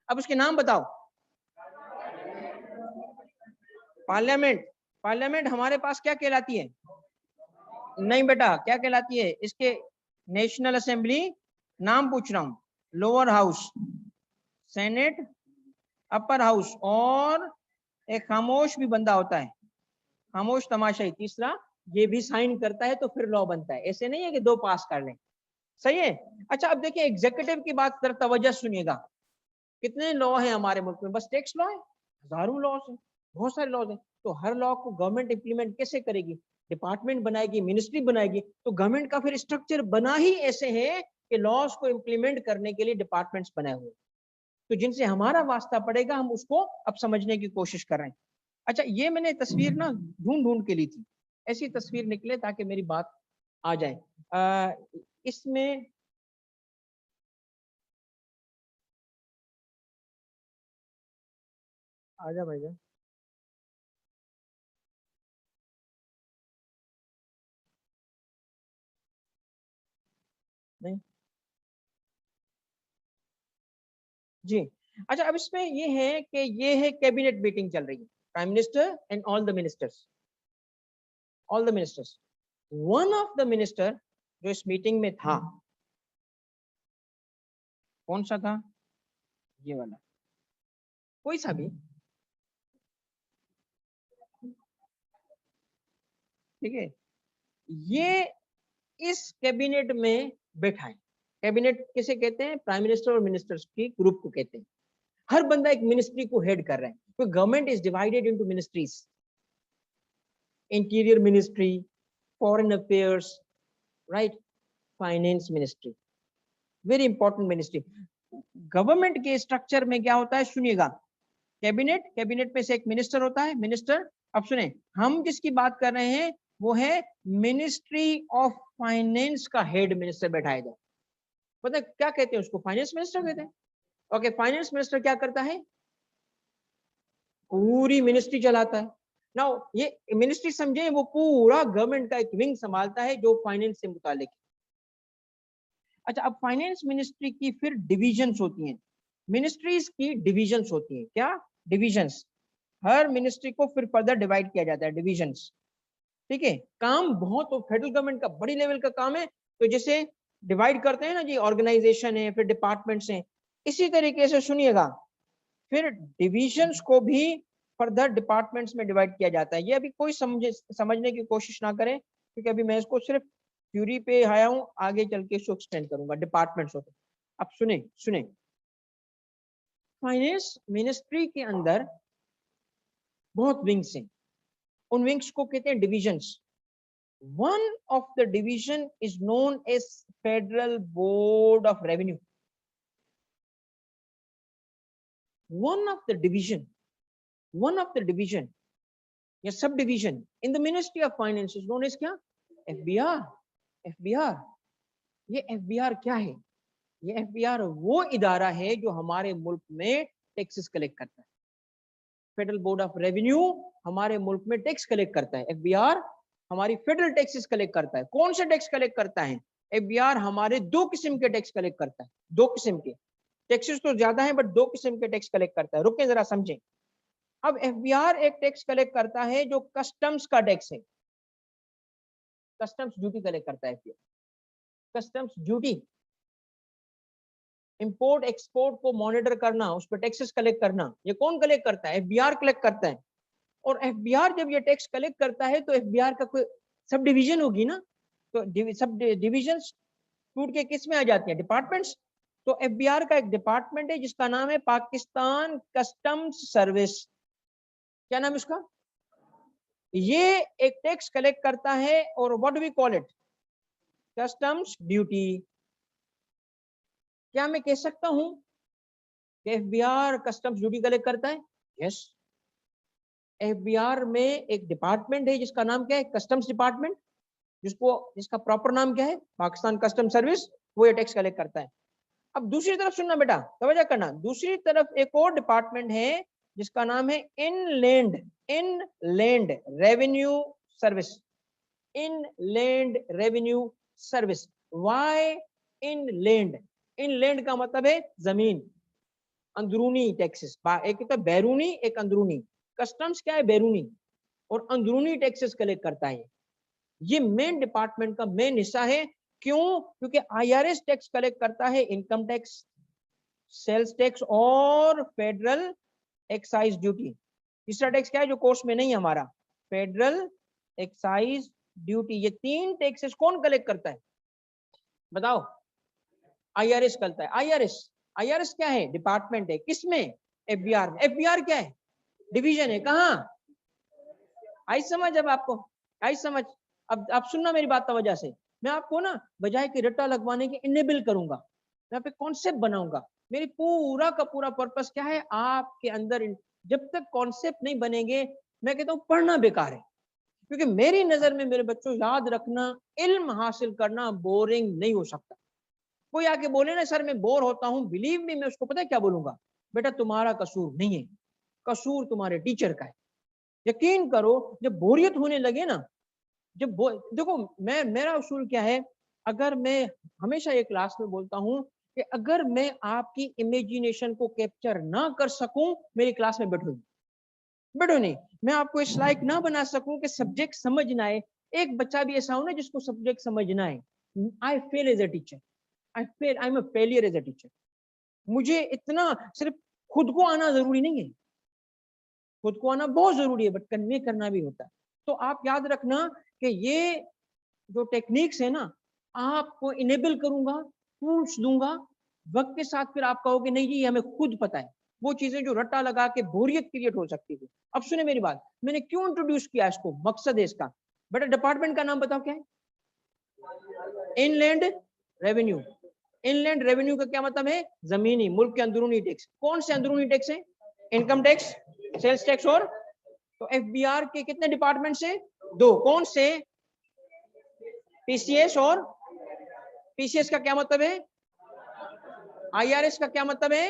अब उसके नाम बताओ। पार्लियामेंट। पार्लियामेंट हमारे पास क्या कहलाती है? नहीं बेटा, क्या कहलाती है इसके? National assembly. नाम पूछ रहा हूं। Lower house, senate, upper house, और एक खामोश भी बंदा होता है, खामोश तमाशाई तीसरा, ये भी साइन करता है तो फिर लॉ बनता है। ऐसे नहीं है कि दो पास कर लें। सही है? अच्छा, अब देखिए एग्जीक्यूटिव की बात तरफ तवज्जो सुनिएगा। कितने लॉ है हमारे मुल्क में? बस टैक्स लॉ है, हजारों लॉ है, बहुत सारे लॉ हैं। तो हर लॉ को गवर्नमेंट इंप्लीमेंट कैसे करेगी? डिपार्टमेंट बनाएगी, मिनिस्ट्री बनाएगी। तो गवर्नमेंट का फिर स्ट्रक्चर बना ही ऐसे है कि लॉज को इंप्लीमेंट करने के लिए डिपार्टमेंट्स बनाए हुए। तो जिनसे हमारा वास्ता पड़ेगा हम उसको अब समझने की कोशिश कर रहे हैं। अच्छा, ये मैंने तस्वीर ना ढूंढ ढूंढ के ली थी, ऐसी तस्वीर निकले ताकि मेरी बात आ जाए। इसमें आजा भाईजान। नहीं जी। अच्छा, अब इसमें ये है कि ये है कैबिनेट मीटिंग चल रही है, prime minister and all the ministers. One of the minister जो इस मीटिंग में था, कौन सा था? ये वाला, कोई सा भी, ठीक है। ये इस कैबिनेट में बैठा है। कैबिनेट किसे कहते हैं? प्राइम मिनिस्टर और मिनिस्टर्स की ग्रुप को कहते हैं। हर बंदा एक मिनिस्ट्री को हेड कर रहा है, तो government is divided into ministries. Interior ministry, foreign affairs, right, finance ministry, very important ministry. Government के स्ट्रक्चर में क्या होता है सुनिएगा, कैबिनेट, कैबिनेट में से एक मिनिस्टर होता है, मिनिस्टर। अब सुने, हम जिसकी बात कर रहे हैं वो है मिनिस्ट्री ऑफ फाइनेंस का हेड मिनिस्टर बैठाया जाए। पता है क्या कहते हैं उसको? फाइनेंस मिनिस्टर कहते हैं। ओके, फाइनेंस मिनिस्टर क्या करता है? पूरी मिनिस्ट्री चलाता है। नाउ ये मिनिस्ट्री समझे, वो पूरा गवर्नमेंट का एक विंग संभालता है जो फाइनेंस से मुतालिक है। अच्छा, अब फाइनेंस मिनिस्ट्री की फिर डिविजन्स होती हैं, मिनिस्ट्रीज की डिविजन्स होती हैं। क्या डिविजन्स? हर मिनिस्ट्री को फिर फर्दर डिवाइड किया जाता है, डिविजन्स। ठीक है, काम बहुत, तो फेडरल गवर्नमेंट का बड़ी लेवल का काम है, तो जैसे डिवाइड करते हैं ना जी, ऑर्गेनाइजेशन है, फिर डिपार्टमेंट्स हैं, इसी तरीके से सुनिएगा फिर डिविजन्स को भी फर्दर डिपार्टमेंट्स में डिवाइड किया जाता है। ये अभी कोई समझने की कोशिश ना करें, क्योंकि अभी मैं इसको सिर्फ थ्योरी पे आया हूं, आगे चल के इसको एक्सटेंड करूंगा। डिपार्टमेंट्स होते, अब सुने सुने, फाइनेंस मिनिस्ट्री के अंदर बहुत विंग्स हैं, उन विंग्स को कहते हैं divisions. One of the division is known as federal board of revenue. One of the division या sub division in the ministry of finance is known as क्या? एफबीआर। एफबीआर, ये एफबीआर क्या है? ये एफबीआर वो इदारा है जो हमारे मुल्क में टैक्सेस कलेक्ट करता है। फेडरल बोर्ड ऑफ रेवेन्यू हमारे मुल्क में टैक्स कलेक्ट करता है, एफबीआर हमारी फेडरल टैक्सेस कलेक्ट करता है। कौन से टैक्स कलेक्ट करता है? एफबीआर हमारे दो किस्म के टैक्स कलेक्ट करता है, दो किस्म के टैक्सेस तो ज्यादा है, बट दो किस्म के टैक्स कलेक्ट करता है। रुके जरा समझें। अब एफबीआर एक टैक्स कलेक्ट करता है जो कस्टम्स का टैक्स है, कस्टम्स ड्यूटी कलेक्ट करता है FBR. Customs duty, import export को मॉनिटर करना, उस पर टैक्सेस कलेक्ट करना, ये कौन कलेक्ट करता है? एफबीआर कलेक्ट करता है। और एफबीआर जब ये टैक्स कलेक्ट करता है तो एफबीआर का कोई सब डिवीजन होगी ना, तो सब डिवीजन टूट के किस में आ जाती है? डिपार्टमेंट्स। तो एफबीआर का एक डिपार्टमेंट है जिसका नाम है पाकिस्तान कस्टम्स सर्विस। क्या नाम है उसका? ये एक टैक्स कलेक्ट करता है, और what do we call it? Customs duty. क्या मैं कह सकता हूं कि एफबीआर कस्टम्स ड्यूटी कलेक्ट करता है? यस। एफबीआर में एक डिपार्टमेंट है जिसका नाम क्या है? कस्टम्स डिपार्टमेंट, जिसका प्रॉपर नाम क्या है? Pakistan custom service. वो ये टैक्स कलेक्ट करता है। अब दूसरी तरफ सुनना बेटा, तवज्जो करना, दूसरी तरफ एक और डिपार्टमेंट है जिसका नाम है inland revenue service. Inland revenue service. Why inland? Inland का मतलब है जमीन, अंदरूनी टैक्सेस। एक तो बैरूनी, एक अंदरूनी। कस्टम्स क्या है? बैरूनी, और अंदरूनी टैक्सेस कलेक्ट करता है। ये मेन डिपार्टमेंट का मेन हिस्सा है। क्यों? क्योंकि आईआरएस टैक्स कलेक्ट करता है, इनकम टैक्स, सेल्स टैक्स और फेडरल एक्साइज ड्यूटी। तीसरा टैक्स क्या है जो कोर्स में नहीं है हमारा? Federal excise duty. ये तीन टैक्सेस कौन कलेक्ट करता है बताओ? आईआरएस करता है। आईआरएस, आईआरएस क्या है? डिपार्टमेंट है। किसमें? एफबीआर में। एफबीआर क्या है? डिवीजन है। कहाँ? आई समझ? अब आपको आई समझ? अब आप सुनना मेरी बात तवज्जो से। मैं आपको ना बजाय कि रट्टा लगवाने के इनेबल करूंगा, मैं आप कॉन्सेप्ट बनाऊंगा। मेरी पूरा का पूरा पर्पस क्या है? आपके अंदर जब तक कॉन्सेप्ट नहीं बनेंगे, मैं कहता हूँ पढ़ना बेकार है। क्योंकि मेरी नजर में मेरे बच्चों, याद रखना, इल्म हासिल करना बोरिंग नहीं हो सकता। कोई आके बोले ना सर मैं बोर होता हूँ, बिलीव मी, मैं उसको पता है क्या बोलूंगा? बेटा तुम्हारा कसूर नहीं है, कसूर तुम्हारे टीचर का है। यकीन करो, जब बोरियत होने लगे ना, देखो मेरा उसूल क्या है, अगर मैं हमेशा एक क्लास में बोलता हूं कि अगर मैं आपकी इमेजिनेशन को कैप्चर ना कर सकूं, मेरी क्लास में बैठो नहीं। मैं आपको इस लायक ना बना सकूं कि सब्जेक्ट समझ ना आए। एक बच्चा भी ऐसा हो ना जिसको सब्जेक्ट समझ ना आए, I fail as a teacher. I am a failure as a teacher. मुझे इतना सिर्फ खुद को आना जरूरी नहीं है, खुद को आना बहुत जरूरी है, बट कन्वे करना भी होता है। तो आप याद रखना कि ये जो टेक्निक्स है ना, आपको इनेबल करूंगा, टूल्स दूंगा, वक्त के साथ फिर आप कहोगे नहीं जी हमें खुद पता है। वो चीजें जो रट्टा लगा के बोरियत क्रिएट हो सकती थी। अब सुने मेरी बात, मैंने क्यों इंट्रोड्यूस किया इसको, मकसद है इसका। बेटा डिपार्टमेंट का नाम बताओ क्या है? Inland revenue. इनलैंड रेवेन्यू का क्या मतलब है? जमीनी, मुल्क के अंदरूनी टैक्स। कौन से अंदरूनी टैक्स है? इनकम टैक्स, सेल्स टैक्स और, तो एफबीआर के कितने डिपार्टमेंट से? 2। कौन से? पीसीएस और, पीसीएस का क्या मतलब है? आईआरएस का क्या मतलब है?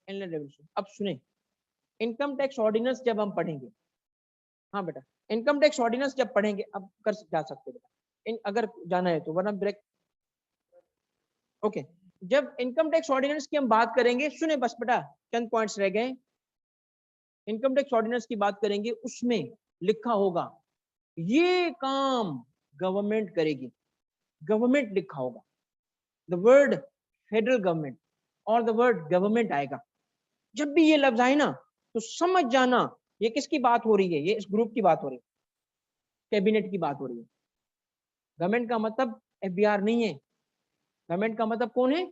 Inland revenue. अब सुने, इनकम टैक्स ऑर्डिनेंस जब हम पढ़ेंगे, हाँ बेटा, इनकम टैक्स ऑर्डिनेंस जब पढ़ेंगे, अब कर जा सकते बेटा अगर जाना है तो, वरना ब्रेक। ओके, जब इनकम टैक्स ऑर्डिनेंस की हम बात करेंगे, सुने बस बेटा, चंद पॉइंट्स रह गए। इनकम टैक्स ऑर्डिनेंस की बात करेंगे, उसमें लिखा होगा ये काम गवर्नमेंट करेगी, गवर्नमेंट लिखा होगा, द वर्ड फेडरल गवर्नमेंट और द वर्ड गवर्नमेंट आएगा। जब भी ये लफ्ज आए ना तो समझ जाना ये किसकी बात हो रही है, ये इस ग्रुप की बात हो रही है, कैबिनेट की बात हो रही है। गवर्नमेंट का मतलब एफबीआर नहीं है, गवर्नमेंट का मतलब कौन है?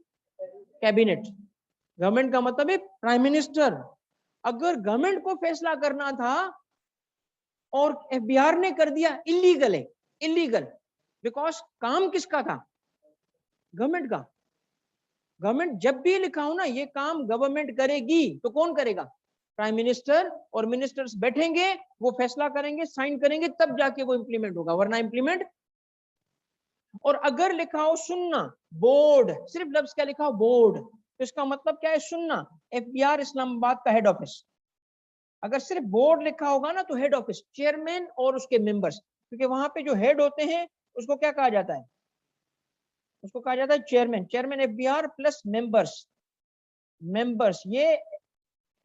कैबिनेट। गवर्नमेंट का मतलब है प्राइम मिनिस्टर। अगर गवर्नमेंट को फैसला करना था और एफबीआर ने कर दिया, इलीगल है, इलीगल। बिकॉज काम किसका था? गवर्नमेंट का। गवर्नमेंट जब भी लिखा हो ना ये काम गवर्नमेंट करेगी, तो कौन करेगा? प्राइम मिनिस्टर, और मिनिस्टर्स बैठेंगे, वो फैसला करेंगे, साइन करेंगे, तब जाके वो इंप्लीमेंट होगा, वरना इंप्लीमेंट। और अगर लिखा हो सुनना, बोर्ड, सिर्फ लफ्ज क्या लिखा हो? बोर्ड, तो इसका मतलब क्या है? सुनना, एफबीआर इस्लामाबाद का हेड ऑफिस। अगर सिर्फ बोर्ड लिखा होगा ना तो हेड ऑफिस, चेयरमैन और उसके मेंबर्स, क्योंकि वहां पे जो हेड होते हैं उसको क्या कहा जाता है? उसको कहा जाता है chairman. Chairman FBR plus members, members ये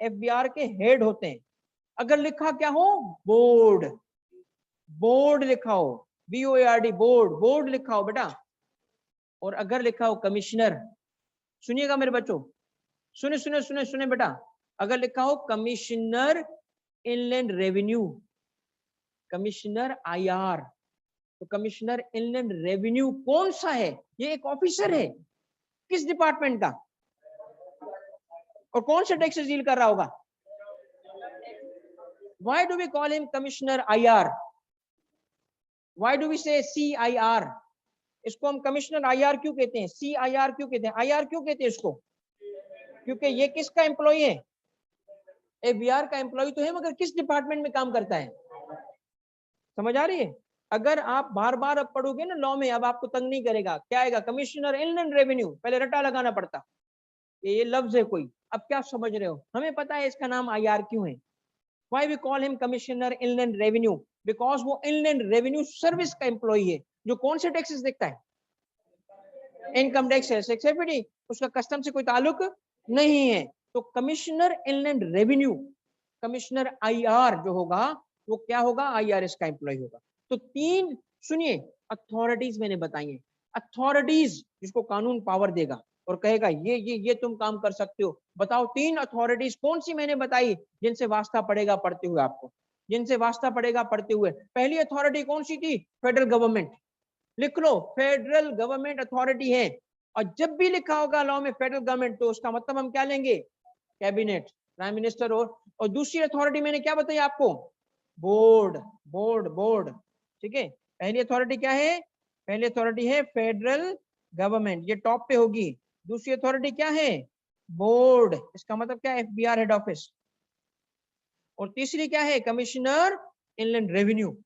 एफबीआर के हेड होते हैं। अगर लिखा क्या हो? बोर्ड, बोर्ड लिखा हो, BOARD, बोर्ड, बोर्ड लिखा हो बेटा। और अगर लिखा हो कमिश्नर, सुनिएगा मेरे बच्चों, सुने सुने सुने सुने बेटा, अगर लिखा हो commissioner inland revenue, commissioner IR, तो कमिश्नर इनलैंड रेवेन्यू कौन सा है? ये एक ऑफिसर है, किस डिपार्टमेंट का? और कौन से टैक्स डील कर रहा होगा? Why do we call him Commissioner IR? Why do we say CIR? इसको हम कमिश्नर आईआर क्यों कहते हैं? CIR क्यों कहते हैं? आईआर क्यों कहते हैं इसको? क्योंकि ये किसका एम्प्लॉय है? एफबीआर का एम्प्लॉय तो है, मगर किस डिपार्टमेंट में काम करता है? समझ आ रही है? अगर आप बार बार अब पढ़ोगे ना लॉ में, अब आपको तंग नहीं करेगा। क्या आएगा? कमिश्नर इनलैंड रेवेन्यू, पहले रटा लगाना पड़ता, ये लफ्ज है कोई। अब क्या समझ रहे हो? हमें पता है इसका नाम आईआर क्यों है। Why we call him Commissioner Inland Revenue? Because वो Inland Revenue Service का एम्प्लॉय है, जो कौन से टैक्सेस देखता है? Income tax, sales tax, FD. उसका कस्टम से कोई ताल्लुक नहीं है। तो commissioner inland revenue, commissioner IR जो होगा वो क्या होगा? आईआरएस का एम्प्लॉय होगा। तो 3 सुनिए अथॉरिटीज मैंने बताई है। अथॉरिटीज जिसको कानून पावर देगा और कहेगा ये तुम काम कर सकते हो। बताओ 3 अथॉरिटीज कौन सी मैंने बताई जिनसे वास्ता पड़ेगा पढ़ते हुए आपको, जिनसे वास्ता पड़ेगा पढ़ते हुए? पहली अथॉरिटी कौन सी थी? Federal government. लिख लो, फेडरल गवर्नमेंट अथॉरिटी है। और जब भी लिखा होगा लॉ में फेडरल गवर्नमेंट, तो उसका मतलब हम क्या लेंगे? Cabinet, prime minister. और दूसरी अथॉरिटी मैंने क्या बताई आपको? Board, board, board. ठीक है, पहली अथॉरिटी क्या है? पहली अथॉरिटी है फेडरल गवर्नमेंट, ये टॉप पे होगी। दूसरी अथॉरिटी क्या है? बोर्ड, इसका मतलब क्या? FBR head office. और तीसरी क्या है? Commissioner inland revenue.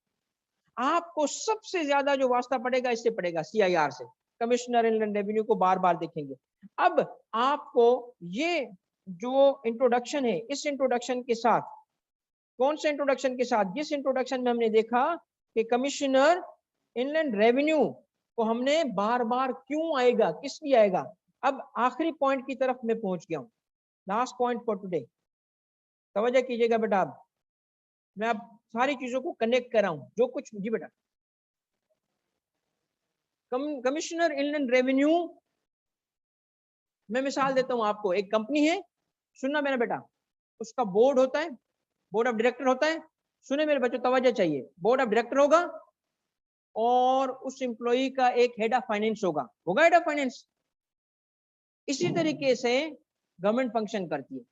आपको सबसे ज्यादा जो वास्ता पड़ेगा इससे पड़ेगा, CIR से, कमिश्नर इनलैंड रेवेन्यू को बार बार देखेंगे। अब आपको ये जो इंट्रोडक्शन है, इस इंट्रोडक्शन के साथ, कौन से इंट्रोडक्शन के साथ? जिस इंट्रोडक्शन में हमने देखा कि कमिश्नर इनलैंड रेवेन्यू को हमने बार बार क्यों आएगा, किस लिए आएगा। अब आखिरी पॉइंट की तरफ मैं पहुंच गया हूं, लास्ट पॉइंट फॉर टुडे। तवज्जो कीजिएगा बेटा, अब मैं अब सारी चीजों को कनेक्ट कर रहा हूं जो कुछ। जी बेटा, कमिश्नर इनलैंड रेवेन्यू, मैं मिसाल देता हूं आपको। एक कंपनी है, सुनना मेरा बेटा, उसका बोर्ड होता है, बोर्ड ऑफ डायरेक्टर होता है। सुने मेरे बच्चों, तवज्जो चाहिए। बोर्ड ऑफ डायरेक्टर होगा और उस एम्प्लॉई का एक हेड ऑफ फाइनेंस होगा हेड ऑफ फाइनेंस। इसी तरीके से गवर्नमेंट फंक्शन करती है।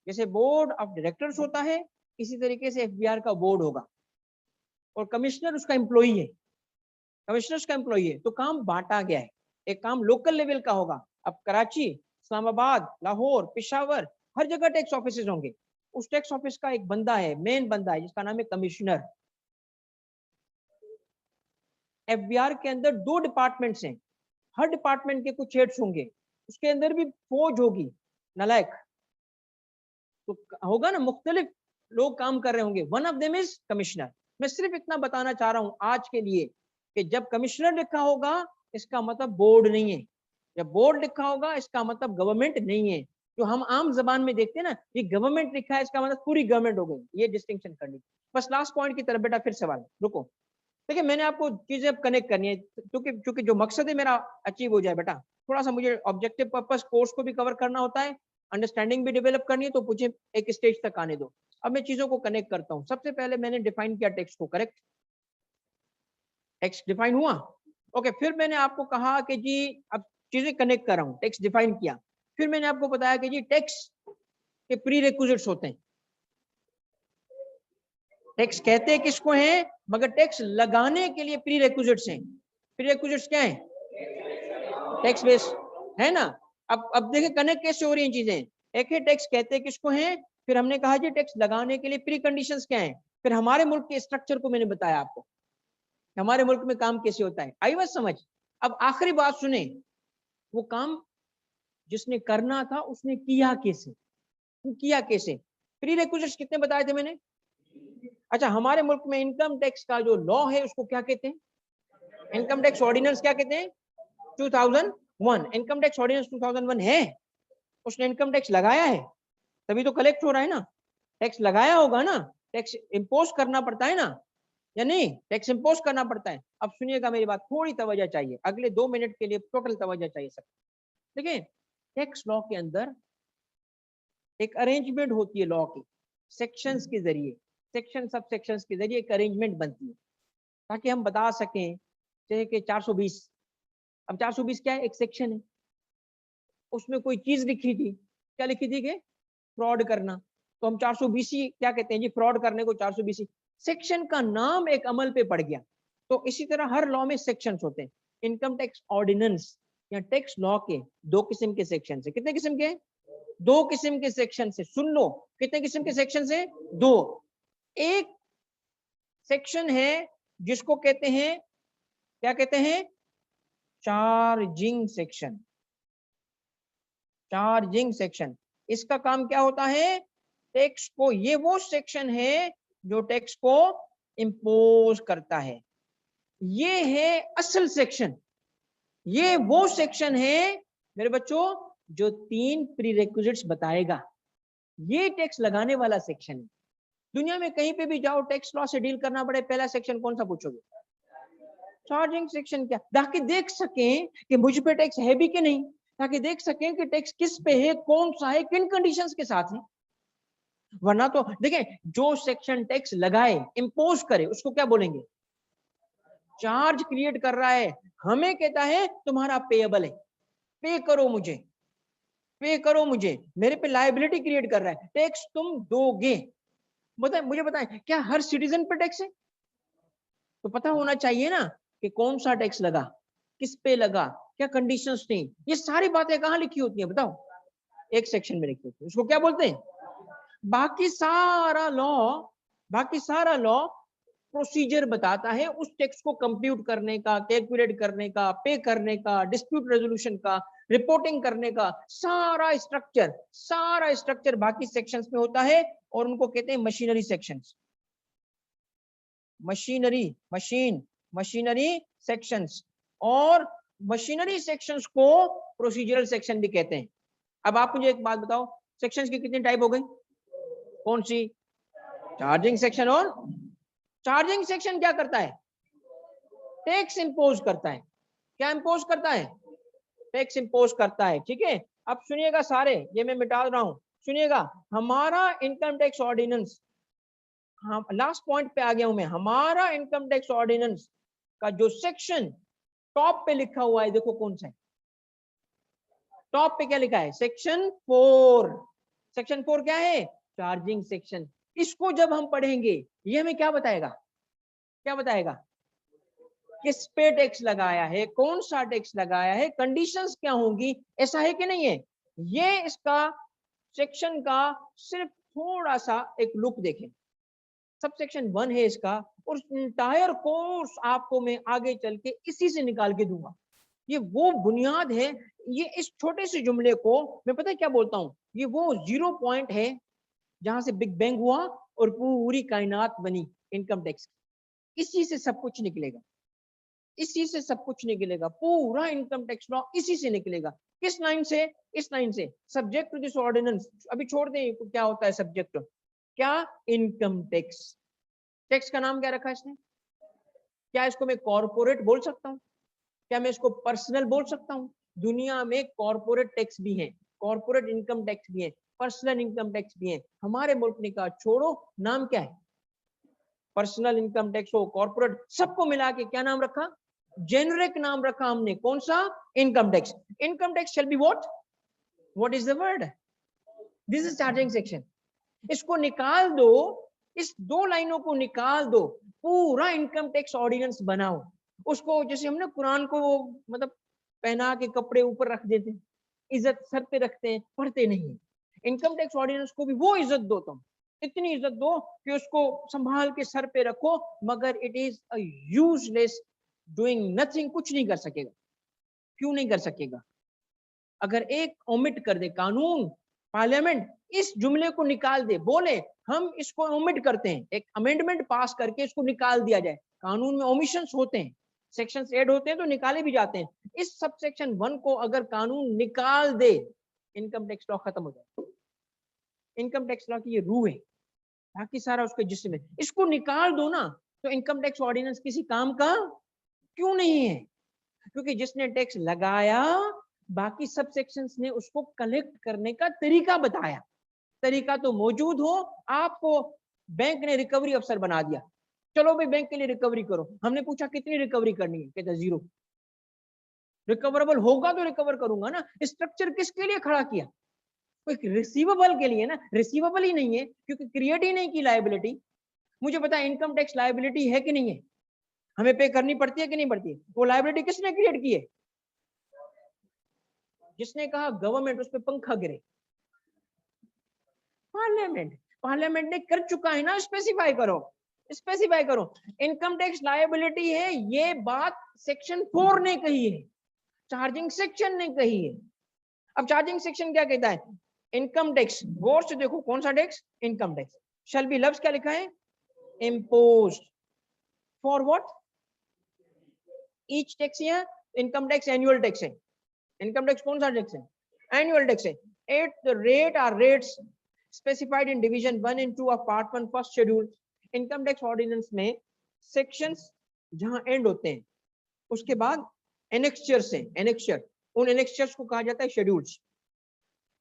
जैसे बोर्ड ऑफ डायरेक्टर्स होता है, इसी तरीके से एफबीआर का बोर्ड होगा और कमिश्नर उसका एम्प्लॉई है, कमिश्नर का एम्प्लॉई है। तो काम बांटा गया है, एक काम लोकल लेवल का होगा। अब कराची, इस्लामाबाद, लाहौर, पेशावर, हर जगह टैक्स ऑफिसेज होंगे। उस टैक्स ऑफिस का एक बंदा है, मेन बंदा है, जिसका नाम है कमिश्नर। एफबीआर के अंदर 2 डिपार्टमेंट्स हैं, हर डिपार्टमेंट के कुछ हेड्स होंगे, उसके अंदर भी फौज होगी नालायक, तो होगा ना, मुख्तलिफ लोग काम कर रहे होंगे। One of them is commissioner. मैं सिर्फ इतना बताना चाह रहा हूं आज के लिए कि जब कमिश्नर लिखा होगा इसका मतलब बोर्ड नहीं है, जब बोर्ड लिखा होगा इसका मतलब गवर्नमेंट नहीं है। जो हम आम जबान में देखते हैं ना, ये गवर्नमेंट लिखा है इसका मतलब पूरी गवर्नमेंट हो गई, ये डिस्टिंक्शन करनी। बस लास्ट पॉइंट की तरफ बेटा फिर सवाल, रुको। देखिए मैंने आपको चीजें कनेक्ट करनी है, क्योंकि जो मकसद है मेरा अचीव हो जाए बेटा, थोड़ा सा मुझे ऑब्जेक्टिव पर्पस कोर्स को भी कवर करना होता है, अंडरस्टैंडिंग भी डेवलप करनी है, तो मुझे एक स्टेज तक आने दो। अब मैं चीजों को कनेक्ट करता हूं। सबसे पहले मैंने डिफाइन किया टेक्स्ट को, करेक्ट, टेक्स्ट डिफाइन हुआ। ओके, फिर मैंने आपको कहा कि जी अब चीजें कनेक्ट कर रहा हूं, टेक्स्ट डिफाइन किया, फिर मैंने आपको बताया कि जी टेक्स्ट के प्री रिक्विजिट्स होते हैं। टैक्स कहते हैं किसको है, मगर टैक्स लगाने के लिए प्री रिक्विजिट्स हैं। प्री रिक्विजिट्स क्या है, टैक्स बेस है ना। अब देखिए कनेक्ट कैसे हो रही हैं चीजें। एक है टैक्स कहते हैं किसको है, फिर हमने कहा जी टैक्स लगाने के लिए प्री कंडीशंस क्या है, फिर हमारे मुल्क के स्ट्रक्चर को मैंने बताया आपको, हमारे मुल्क में काम कैसे होता है। आई बात समझ। अब आखिरी बात सुने, वो काम जिसने करना था उसने किया कैसे, वो किया कैसे। प्री रिक्विजिट्स कितने बताए थे मैंने। अच्छा, हमारे मुल्क में इनकम टैक्स का जो लॉ है उसको क्या कहते हैं, इनकम टैक्स ऑर्डिनेंस क्या कहते हैं, 2001। इनकम टैक्स ऑर्डिनेंस 2001 है, उसने इनकम टैक्स लगाया है, तभी तो कलेक्ट हो रहा है ना। टैक्स लगाया होगा ना, टैक्स इंपोज करना पड़ता है ना, या नहीं, टैक्स इंपोज करना पड़ता है। अब सुनिएगा मेरी बात, थोड़ी तवज्जो चाहिए, अगले 2 मिनट के लिए टोटल तवज्जो चाहिए सब। देखिए टैक्स लॉ के अंदर एक अरेंजमेंट होती है लॉ की, सेक्शंस के जरिए, सेक्शन सब सेक्शंस के जरिए एक अरेंजमेंट बनती है, ताकि हम बता सकें जैसे कि 420। अब 420 क्या है, एक सेक्शन है, उसमें कोई चीज लिखी थी, क्या लिखी थी कि फ्रॉड करना, तो हम 420 ही क्या कहते हैं जी, फ्रॉड करने को 420। सेक्शन का नाम एक अमल पे पड़ गया। तो इसी तरह हर लॉ में सेक्शंस होते हैं। इनकम टैक्स ऑर्डिनेंस या टैक्स लॉ के 2 किस्म के सेक्शन है। कितने किस्म के, 2 किस्म के सेक्शन से, सुन लो, कितने किस्म के सेक्शन है, 2। एक सेक्शन है जिसको कहते हैं, क्या कहते हैं, चार्जिंग सेक्शन। चार्जिंग सेक्शन, इसका काम क्या होता है, टैक्स को, ये वो सेक्शन है जो टैक्स को इंपोज करता है। ये है असल सेक्शन, ये वो सेक्शन है मेरे बच्चों जो 3 प्रीरेक्विजिट्स बताएगा। ये टैक्स लगाने वाला सेक्शन है। दुनिया में कहीं पे भी जाओ, टैक्स लॉ से डील करना पड़े, पहला सेक्शन कौन सा पूछोगे, चार्जिंग सेक्शन। क्या, ताकि देख सकें कि मुझ पे टैक्स है भी कि नहीं, ताकि देख सकें कि टैक्स किस पे है, कौन सा है, किन कंडीशंस के साथ है। वरना तो देखें, जो सेक्शन टैक्स लगाए, इंपोज करे, उसको क्या बोलेंगे, चार्ज क्रिएट कर रहा है, हमें कहता है तुम्हारा पेएबल है, पे करो मुझे, पे करो मुझे, मेरे पे लायबिलिटी क्रिएट कर रहा है, टैक्स तुम दोगे। बताए, मुझे बताएं, क्या हर सिटीजन पे टैक्स है, तो पता होना चाहिए ना कि कौन सा टैक्स लगा, किस पे लगा, क्या कंडीशंस थी। ये सारी बातें कहाँ लिखी होती हैं बताओ, एक सेक्शन में लिखी होती है, उसको क्या बोलते हैं। बाकी सारा लॉ, बाकी सारा लॉ प्रोसीजर बताता है उस टैक्स को कंप्यूट करने का, कैलकुलेट करने का, पे करने का, डिस्प्यूट रेजोल्यूशन का, रिपोर्टिंग करने का, सारा स्ट्रक्चर, सारा स्ट्रक्चर बाकी सेक्शंस में होता है, और उनको कहते हैं machinery sections. Machinery, machine, machinery sections, और मशीनरी सेक्शंस को प्रोसीजरल सेक्शन भी कहते हैं। अब आप मुझे एक बात बताओ, सेक्शंस की कितनी टाइप हो गई, कौन सी, चार्जिंग सेक्शन। और चार्जिंग सेक्शन क्या करता है, टैक्स इंपोज करता है। क्या इंपोज करता है, टैक्स इंपोज करता है, ठीक है। अब सुनिएगा सारे, ये मैं मिटा रहा हूं, सुनिएगा। हमारा इनकम टैक्स ऑर्डिनेंस, हाँ लास्ट पॉइंट पे आ गया हूं मैं, हमारा इनकम टैक्स ऑर्डिनेंस का जो सेक्शन टॉप पे लिखा हुआ है, देखो कौन सा है, टॉप पे क्या लिखा है, सेक्शन 4। सेक्शन 4 क्या है, चार्जिंग सेक्शन। इसको जब हम पढ़ेंगे, ये हमें क्या बताएगा, क्या बताएगा, किस पे टैक्स लगाया है, कौन सा टैक्स लगाया है, कंडीशंस क्या होंगी, ऐसा है कि नहीं है। ये इसका सेक्शन का सिर्फ थोड़ा सा एक लुक देखें। सब सेक्शन 1 है इसका, और इंटायर कोर्स आपको मैं आगे चल के इसी से निकाल के दूंगा। ये वो बुनियाद है। ये इस छोटे से जुमले को मैं पता है क्या बोलता हूँ, ये वो 0 पॉइंट है जहां से बिग बैंग हुआ और पूरी कायनात बनी इनकम टैक्स की। इसी से सब कुछ निकलेगा, इसी से सब कुछ निकलेगा, पूरा इनकम टैक्स लॉ इसी से निकलेगा। किस लाइन से? इस लाइन से, सब्जेक्ट टू दिस ऑर्डिनेंस। अभी छोड़ दें क्या होता है सब्जेक्ट, क्या? Income tax. टैक्स का नाम क्या रखा इसने? क्या इसको मैं कॉर्पोरेट बोल सकता हूँ? क्या मैं इसको पर्सनल बोल सकता हूँ? दुनिया में कॉर्पोरेट टैक्स भी है, कॉर्पोरेट इनकम टैक्स भी है, पर्सनल इनकम टैक्स भी है। हमारे मुल्क ने कहा छोड़ो, नाम क्या है? पर्सनल इनकम टैक्स हो, कॉर्पोरेट, सबको मिला के क्या नाम रखा? जेनरिक नाम रखा हमने। कौन सा? Income tax. Income tax shall be what is the word? This is charging section. इसको निकाल दो, इस 2 लाइनों को निकाल दो, पूरा इनकम टैक्स ऑर्डिनेंस बनाओ। उसको जैसे हमने कुरान को मतलब पहना के कपड़े ऊपर रख देते हैं, इज्जत सर पे रखते हैं, पढ़ते नहीं। इनकम टैक्स ऑर्डिनेंस को भी वो इज्जत दो, तुम इतनी इज्जत दो कि उसको संभाल के सर पे रखो, मगर it is a useless doing nothing, कुछ नहीं कर सकेगा। क्यों नहीं कर सकेगा? अगर एक ओमिट कर दे कानून, पार्लियामेंट इस जुमले को निकाल दे, बोले हम इसको ओमिट करते हैं, एक अमेंडमेंट पास करके इसको निकाल दिया जाए। कानून में ओमिशंस होते हैं, सेक्शंस ऐड होते हैं तो निकाले भी जाते हैं। इस सब सेक्शन 1 को अगर कानून निकाल दे, इनकम टैक्स लॉ खत्म हो जाए। इनकम टैक्स लॉ की ये रूह है, बाकी सारा उसके जिस्म है। इसको निकाल दो ना, तो इनकम टैक्स ऑर्डिनेंस किसी काम का क्यों नहीं है? क्योंकि जिसने टैक्स लगाया, बाकी सब सेक्शंस ने उसको कलेक्ट करने का तरीका बताया। तरीका तो मौजूद हो, आपको बैंक ने रिकवरी अफसर बना दिया, चलो भाई बैंक के लिए रिकवरी करो। हमने पूछा कितनी रिकवरी करनी है, कहता 0। रिकवरेबल होगा तो रिकवर करूंगा ना। स्ट्रक्चर किसके लिए खड़ा किया? कोई रिसीवेबल के लिए ना। रिसीवेबल ही नहीं है क्योंकि क्रिएट ही नहीं की लायबिलिटी। मुझे पता है इनकम टैक्स लायबिलिटी है कि नहीं है, हमें पे करनी पड़ती है कि नहीं पड़ती है? वो लायबिलिटी किसने क्रिएट की है? जिसने कहा गवर्नमेंट, उस पर पंखा गिरे। पार्लियामेंट। पार्लियामेंट ने कर चुका है ना, स्पेसिफाई करो, स्पेसिफाई करो। इनकम टैक्स लायबिलिटी है, ये बात सेक्शन 4 ने कही है, चार्जिंग सेक्शन ने कही है। अब चार्जिंग सेक्शन क्या कहता है? इनकम टैक्स, गौर से देखो कौन सा tax? Income tax. Shall be, लफ्ज क्या लिखा है? Imposed. For what? Each tax. या इनकम टैक्स एनुअल टैक्स है। इनकम टैक्स कौन सा टैक्स है? एनुअल टैक्स है। At the rate or rates specified in division 1 and 2 of part 1 first schedule. Income tax ordinance में सेक्शंस जहां एंड होते हैं, उसके बाद एनेक्चर्स हैं। एनेक्चर, उन एनेक्चर्स को कहा जाता है schedules.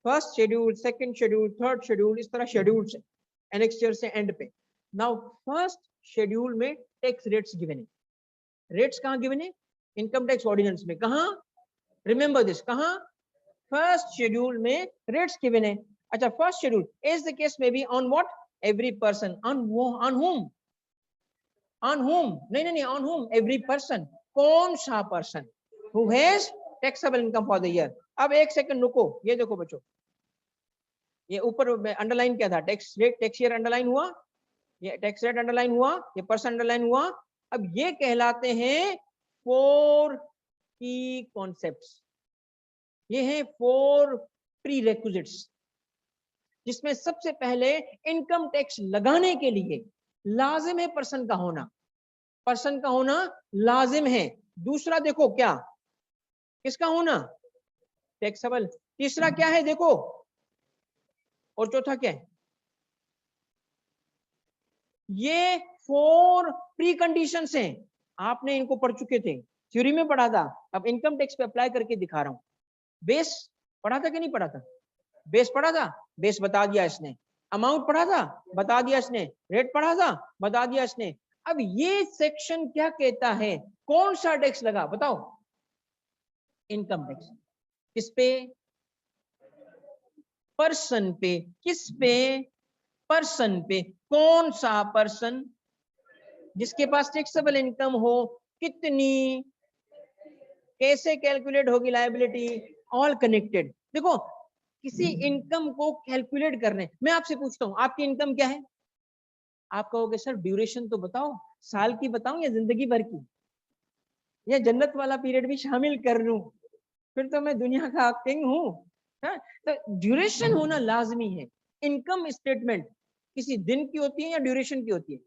First schedule, second schedule, third schedule, इस तरह शेड्यूल्स हैं एनेक्चर से एंड पे। नाउ फर्स्ट शेड्यूल में टैक्स रेट्स गिवन है। रेट्स कहां गिवन है? इनकम टैक्स ऑर्डिनेंस में। कहां? रिमेंबर दिस, कहां? फर्स्ट शेड्यूल में रेट्स गिवन है। अच्छा, first schedule, as the case may be on what? Every person. On whom? On whom नहीं, ऑन होम एवरी पर्सन। कौन सा person? Who has taxable income for the year. अब एक सेकंड रुको, ये देखो बच्चों, ये ऊपर अंडरलाइन क्या था? Tax rate, tax year underline हुआ, ये टैक्स रेट अंडरलाइन हुआ, ये पर्सन अंडरलाइन हुआ। अब ये कहलाते हैं 4 की कॉन्सेप्ट्स। ये हैं 4 प्रीरेक्विजिट्स, जिसमें सबसे पहले इनकम टैक्स लगाने के लिए लाजिम है पर्सन का होना। पर्सन का होना लाजिम है। दूसरा देखो क्या, किसका होना? टैक्सेबल। तीसरा क्या है देखो, और चौथा क्या है? ये 4 प्री कंडीशंस हैं। आपने इनको पढ़ चुके थे, थ्योरी में पढ़ा था, अब इनकम टैक्स पे अप्लाई करके दिखा रहा हूं। बेस पढ़ा था कि नहीं पढ़ा था? बेस पढ़ा था, बेस बता दिया इसने। अमाउंट पढ़ा था, बता दिया इसने। रेट पढ़ा था, बता दिया इसने। अब ये सेक्शन क्या कहता है? कौन सा टैक्स लगा बताओ? Income tax. किस पे? पर्सन पे। किस पे? पर्सन पे। कौन सा पर्सन? जिसके पास टैक्सेबल इनकम हो। कितनी? कैसे कैलकुलेट होगी लायबिलिटी? All connected. देखो किसी इनकम को कैलकुलेट करने। मैं आपसे पूछता हूँ आपकी इनकम क्या है? आप कहोगे सर ड्यूरेशन तो बताओ, साल की बताऊं या जिंदगी भर की, या जन्नत वाला पीरियड भी शामिल कर लूं, फिर तो मैं दुनिया का किंग हूँ। तो ड्यूरेशन होना लाजमी है। इनकम स्टेटमेंट किसी दिन की होती है या ड्यूरेशन की होती है?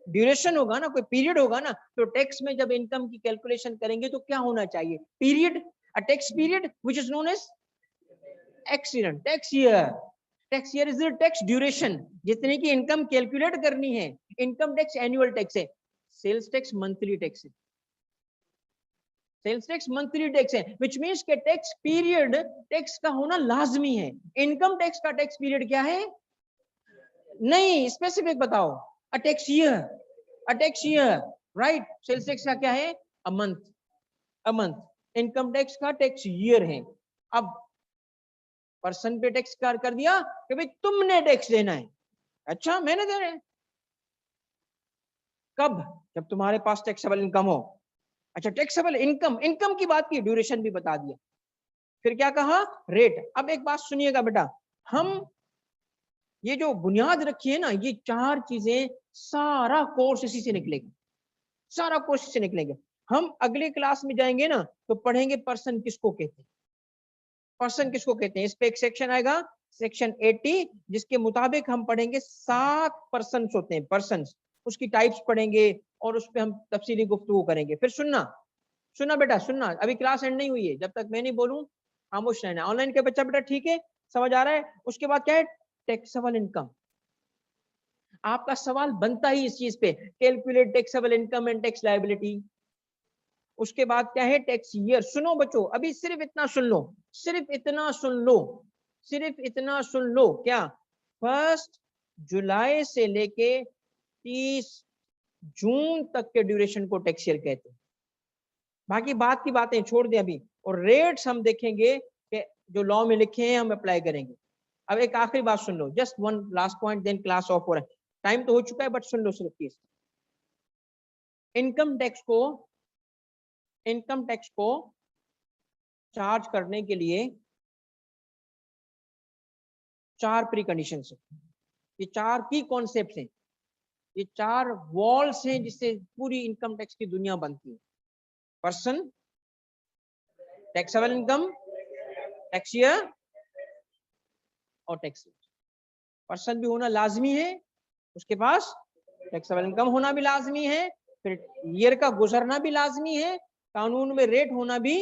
ड्यूरेशन होगा ना, कोई पीरियड होगा ना। तो टैक्स में जब इनकम की कैलकुलेशन करेंगे तो क्या होना चाहिए? Period, a tax period which is known as accident tax year. Tax year is the tax duration. जितने की इनकम कैलकुलेट करनी है, इनकम टैक्स एनुअल टैक्स है, सेल्स टैक्स मंथली टैक्स है, सेल्स टैक्स मंथली टैक्स है, व्हिच मींस के टैक्स पीरियड टैक्स का होना लाजमी है। इनकम टैक्स का टैक्स पीरियड क्या है? नहीं, स्पेसिफिक बताओ। A tax year, a tax year, right. Sales tax का क्या है? A month, a month. Income tax का टैक्स ईयर है। अब पर्सन पे टैक्स कर दिया कि भाई तुमने टैक्स देना है। अच्छा, मैंने देना है कब? जब तुम्हारे पास टैक्सेबल इनकम हो। अच्छा, टैक्सेबल इनकम, इनकम की बात की, ड्यूरेशन भी बता दिया, फिर क्या कहा? रेट। अब एक बात सुनिएगा बेटा, हम ये जो बुनियाद रखी है ना, ये चार चीजें, सारा कोर्स इसी से निकलेगा, सारा कोर्स इसी से निकलेगा। हम अगले क्लास में जाएंगे ना तो पढ़ेंगे पर्सन किसको कहते हैं, पर्सन किसको कहते हैं। इस पे एक सेक्शन आएगा, सेक्शन 80, जिसके मुताबिक हम पढ़ेंगे 7 पर्सन होते हैं, पर्सन, उसकी टाइप्स पढ़ेंगे और उस पर हम तफसीली गुफ्तगू करेंगे। फिर सुनना, सुनना बेटा सुनना, अभी क्लास एंड नहीं हुई है, जब तक मैं नहीं बोलूं खामोश रहना। ऑनलाइन के बच्चा बेटा ठीक है, समझ आ रहा है? उसके बाद क्या है? Taxable income. आपका सवाल बनता ही इस चीज पे, calculate taxable income and tax liability. उसके बाद क्या है? Tax year. सुनो बच्चों, अभी सिर्फ इतना सुन लो, सिर्फ इतना सुन लो, सिर्फ इतना सुन लो। क्या? 1 जुलाई से लेके 30 जून तक के ड्यूरेशन को टैक्स ईयर कहते हैं। बाकी बात की बातें छोड़ दें अभी, और रेट्स हम देखेंगे कि जो लॉ में लिखे हैं हम अप्लाई करेंगे। अब एक आखिरी बात सुन लो, just one last point, then class off हो रहा है, टाइम तो हो चुका है, बट सुन लो सिर्फ प्लीज। इनकम टैक्स को, इनकम टैक्स को चार्ज करने के लिए 4 प्री कंडीशन है। ये 4 की कॉन्सेप्ट हैं, ये 4 वॉल्स हैं जिससे पूरी इनकम टैक्स की दुनिया बनती है। Person, taxable income, tax year और टैक्स। पर्सन भी होना लाजमी है, उसके पास टैक्सेबल इनकम होना भी लाजमी है, फिर ईयर का गुजरना भी लाजमी है, कानून में रेट होना भी।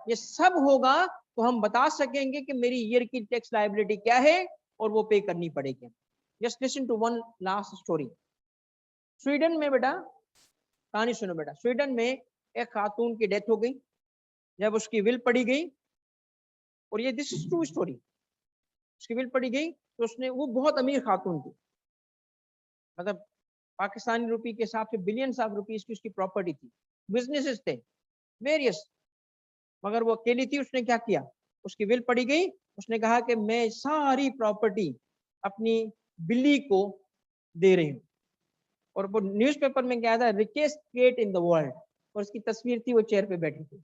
ये सब होगा तो हम बता सकेंगे कि मेरी ईयर की टैक्स लायबिलिटी क्या है और वो पे करनी पड़ेगी। Just listen to one last story. Sweden में बेटा, कहानी सुनो बेटा, स्वीडन में एक खातून की डेथ हो गई। जब उसकी विल पड़ी गई, और ये दिस इज ट्रू स्टोरी, उसकी विल पड़ी गई तो उसने, वो बहुत अमीर खातून थी, मतलब पाकिस्तानी रुपी के हिसाब से बिलियंस ऑफ रुपीस की उसकी प्रॉपर्टी थी, बिजनेसेस थे वेरियस, मगर वो अकेली थी। उसने क्या किया? उसकी विल पड़ी गई, उसने कहा कि मैं सारी प्रॉपर्टी अपनी बिल्ली को दे रही हूँ। और वो न्यूज़पेपर में क्या था? Richest cat in the world, और उसकी तस्वीर थी, वो चेयर पे बैठी थी।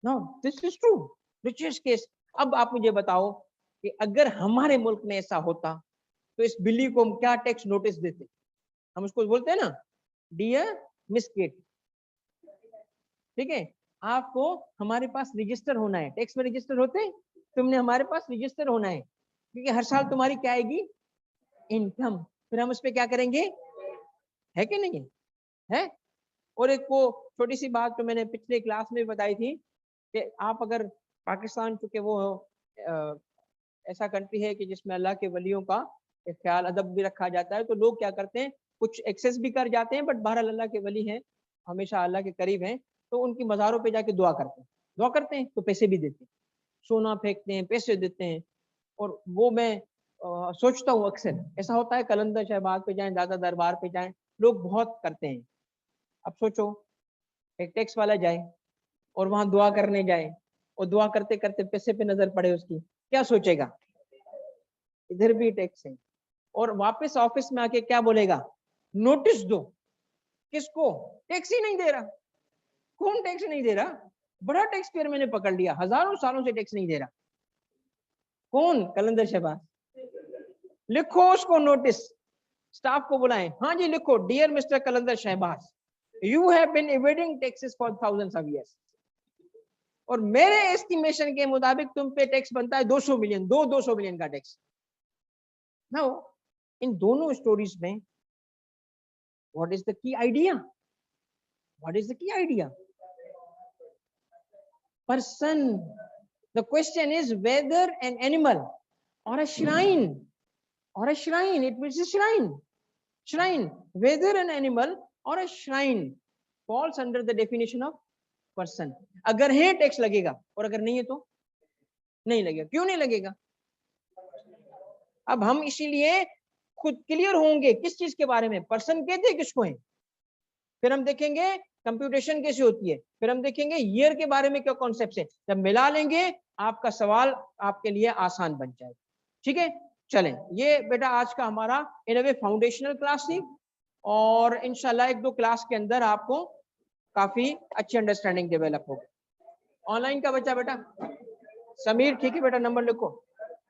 No, this is true, richest case. अब आप मुझे बताओ कि अगर हमारे मुल्क में ऐसा होता तो इस बिल्ली को हम क्या टैक्स नोटिस देते? हम उसको बोलते हैं ना, डियर मिस केट, ठीक है, आपको हमारे पास रजिस्टर होना है, टैक्स में रजिस्टर होते हैं, तुमने हमारे पास रजिस्टर होना है, क्योंकि हर साल तुम्हारी क्या आएगी? इनकम। फिर हम उस पर क्या करेंगे? है कि नहीं है? और एक वो छोटी सी बात तो मैंने पिछले क्लास में बताई थी कि आप अगर पाकिस्तान, चूंकि वो ऐसा कंट्री है कि जिसमें अल्लाह के वलियों का एक ख्याल अदब भी रखा जाता है, तो लोग क्या करते हैं, कुछ एक्सेस भी कर जाते हैं, बट बहरहाल अल्लाह के वली हैं, हमेशा अल्लाह के करीब हैं, तो उनकी मज़ारों पे जाके दुआ करते हैं, दुआ करते हैं तो पैसे भी देते हैं, सोना फेंकते हैं, पैसे देते हैं। और वो मैं सोचता हूँ, अक्सर ऐसा होता है, कलंदर शहबाज पे जाएं, दादा दरबार पे जाएं, लोग बहुत करते हैं। अब सोचो, एक टैक्स वाला जाए और वहां दुआ करने जाए, और दुआ करते करते पैसे पे नजर पड़े उसकी, क्या सोचेगा? इधर भी टैक्स है। और वापस ऑफिस में आके क्या बोलेगा? नोटिस दो। किसको? टैक्स ही नहीं दे रहा। कौन टैक्स नहीं दे रहा? बड़ा टैक्स पेयर मैंने पकड़ लिया, हजारों सालों से टैक्स नहीं दे रहा। कौन? कलंदर शहबाज। लिखो उसको नोटिस, स्टाफ को बुलाएं, हाँ जी लिखो, dear mister Qalandar Shahbaz, you have been evading taxes for thousands of years, और मेरे एस्टिमेशन के मुताबिक तुम पे टैक्स बनता है 200 मिलियन, 200 मिलियन का टैक्स। नाउ इन दोनों स्टोरीज में what is the key idea? What is the key idea? Person. The question is whether an animal or a shrine, or a shrine, it means a shrine, whether an animal or a shrine falls under the definition of person. अगर है टैक्स लगेगा, और अगर नहीं है तो नहीं लगेगा। क्यों नहीं लगेगा? अब हम इसीलिए खुद क्लियर होंगे किस चीज के बारे में, पर्सन कहते हैं किसको है, फिर हम देखेंगे कंप्यूटेशन कैसे होती है, फिर हम देखेंगे ईयर के बारे में क्या कॉन्सेप्ट है। जब मिला लेंगे आपका सवाल आपके लिए आसान बन जाएगा। ठीक है, चलें, ये बेटा आज का हमारा इन अ वे फाउंडेशनल क्लास थी, और इंशाल्लाह एक दो क्लास के अंदर आपको काफी अच्छी अंडरस्टैंडिंग डेवलप होगी। ऑनलाइन का बच्चा बेटा समीर, ठीक है बेटा, नंबर लिखो।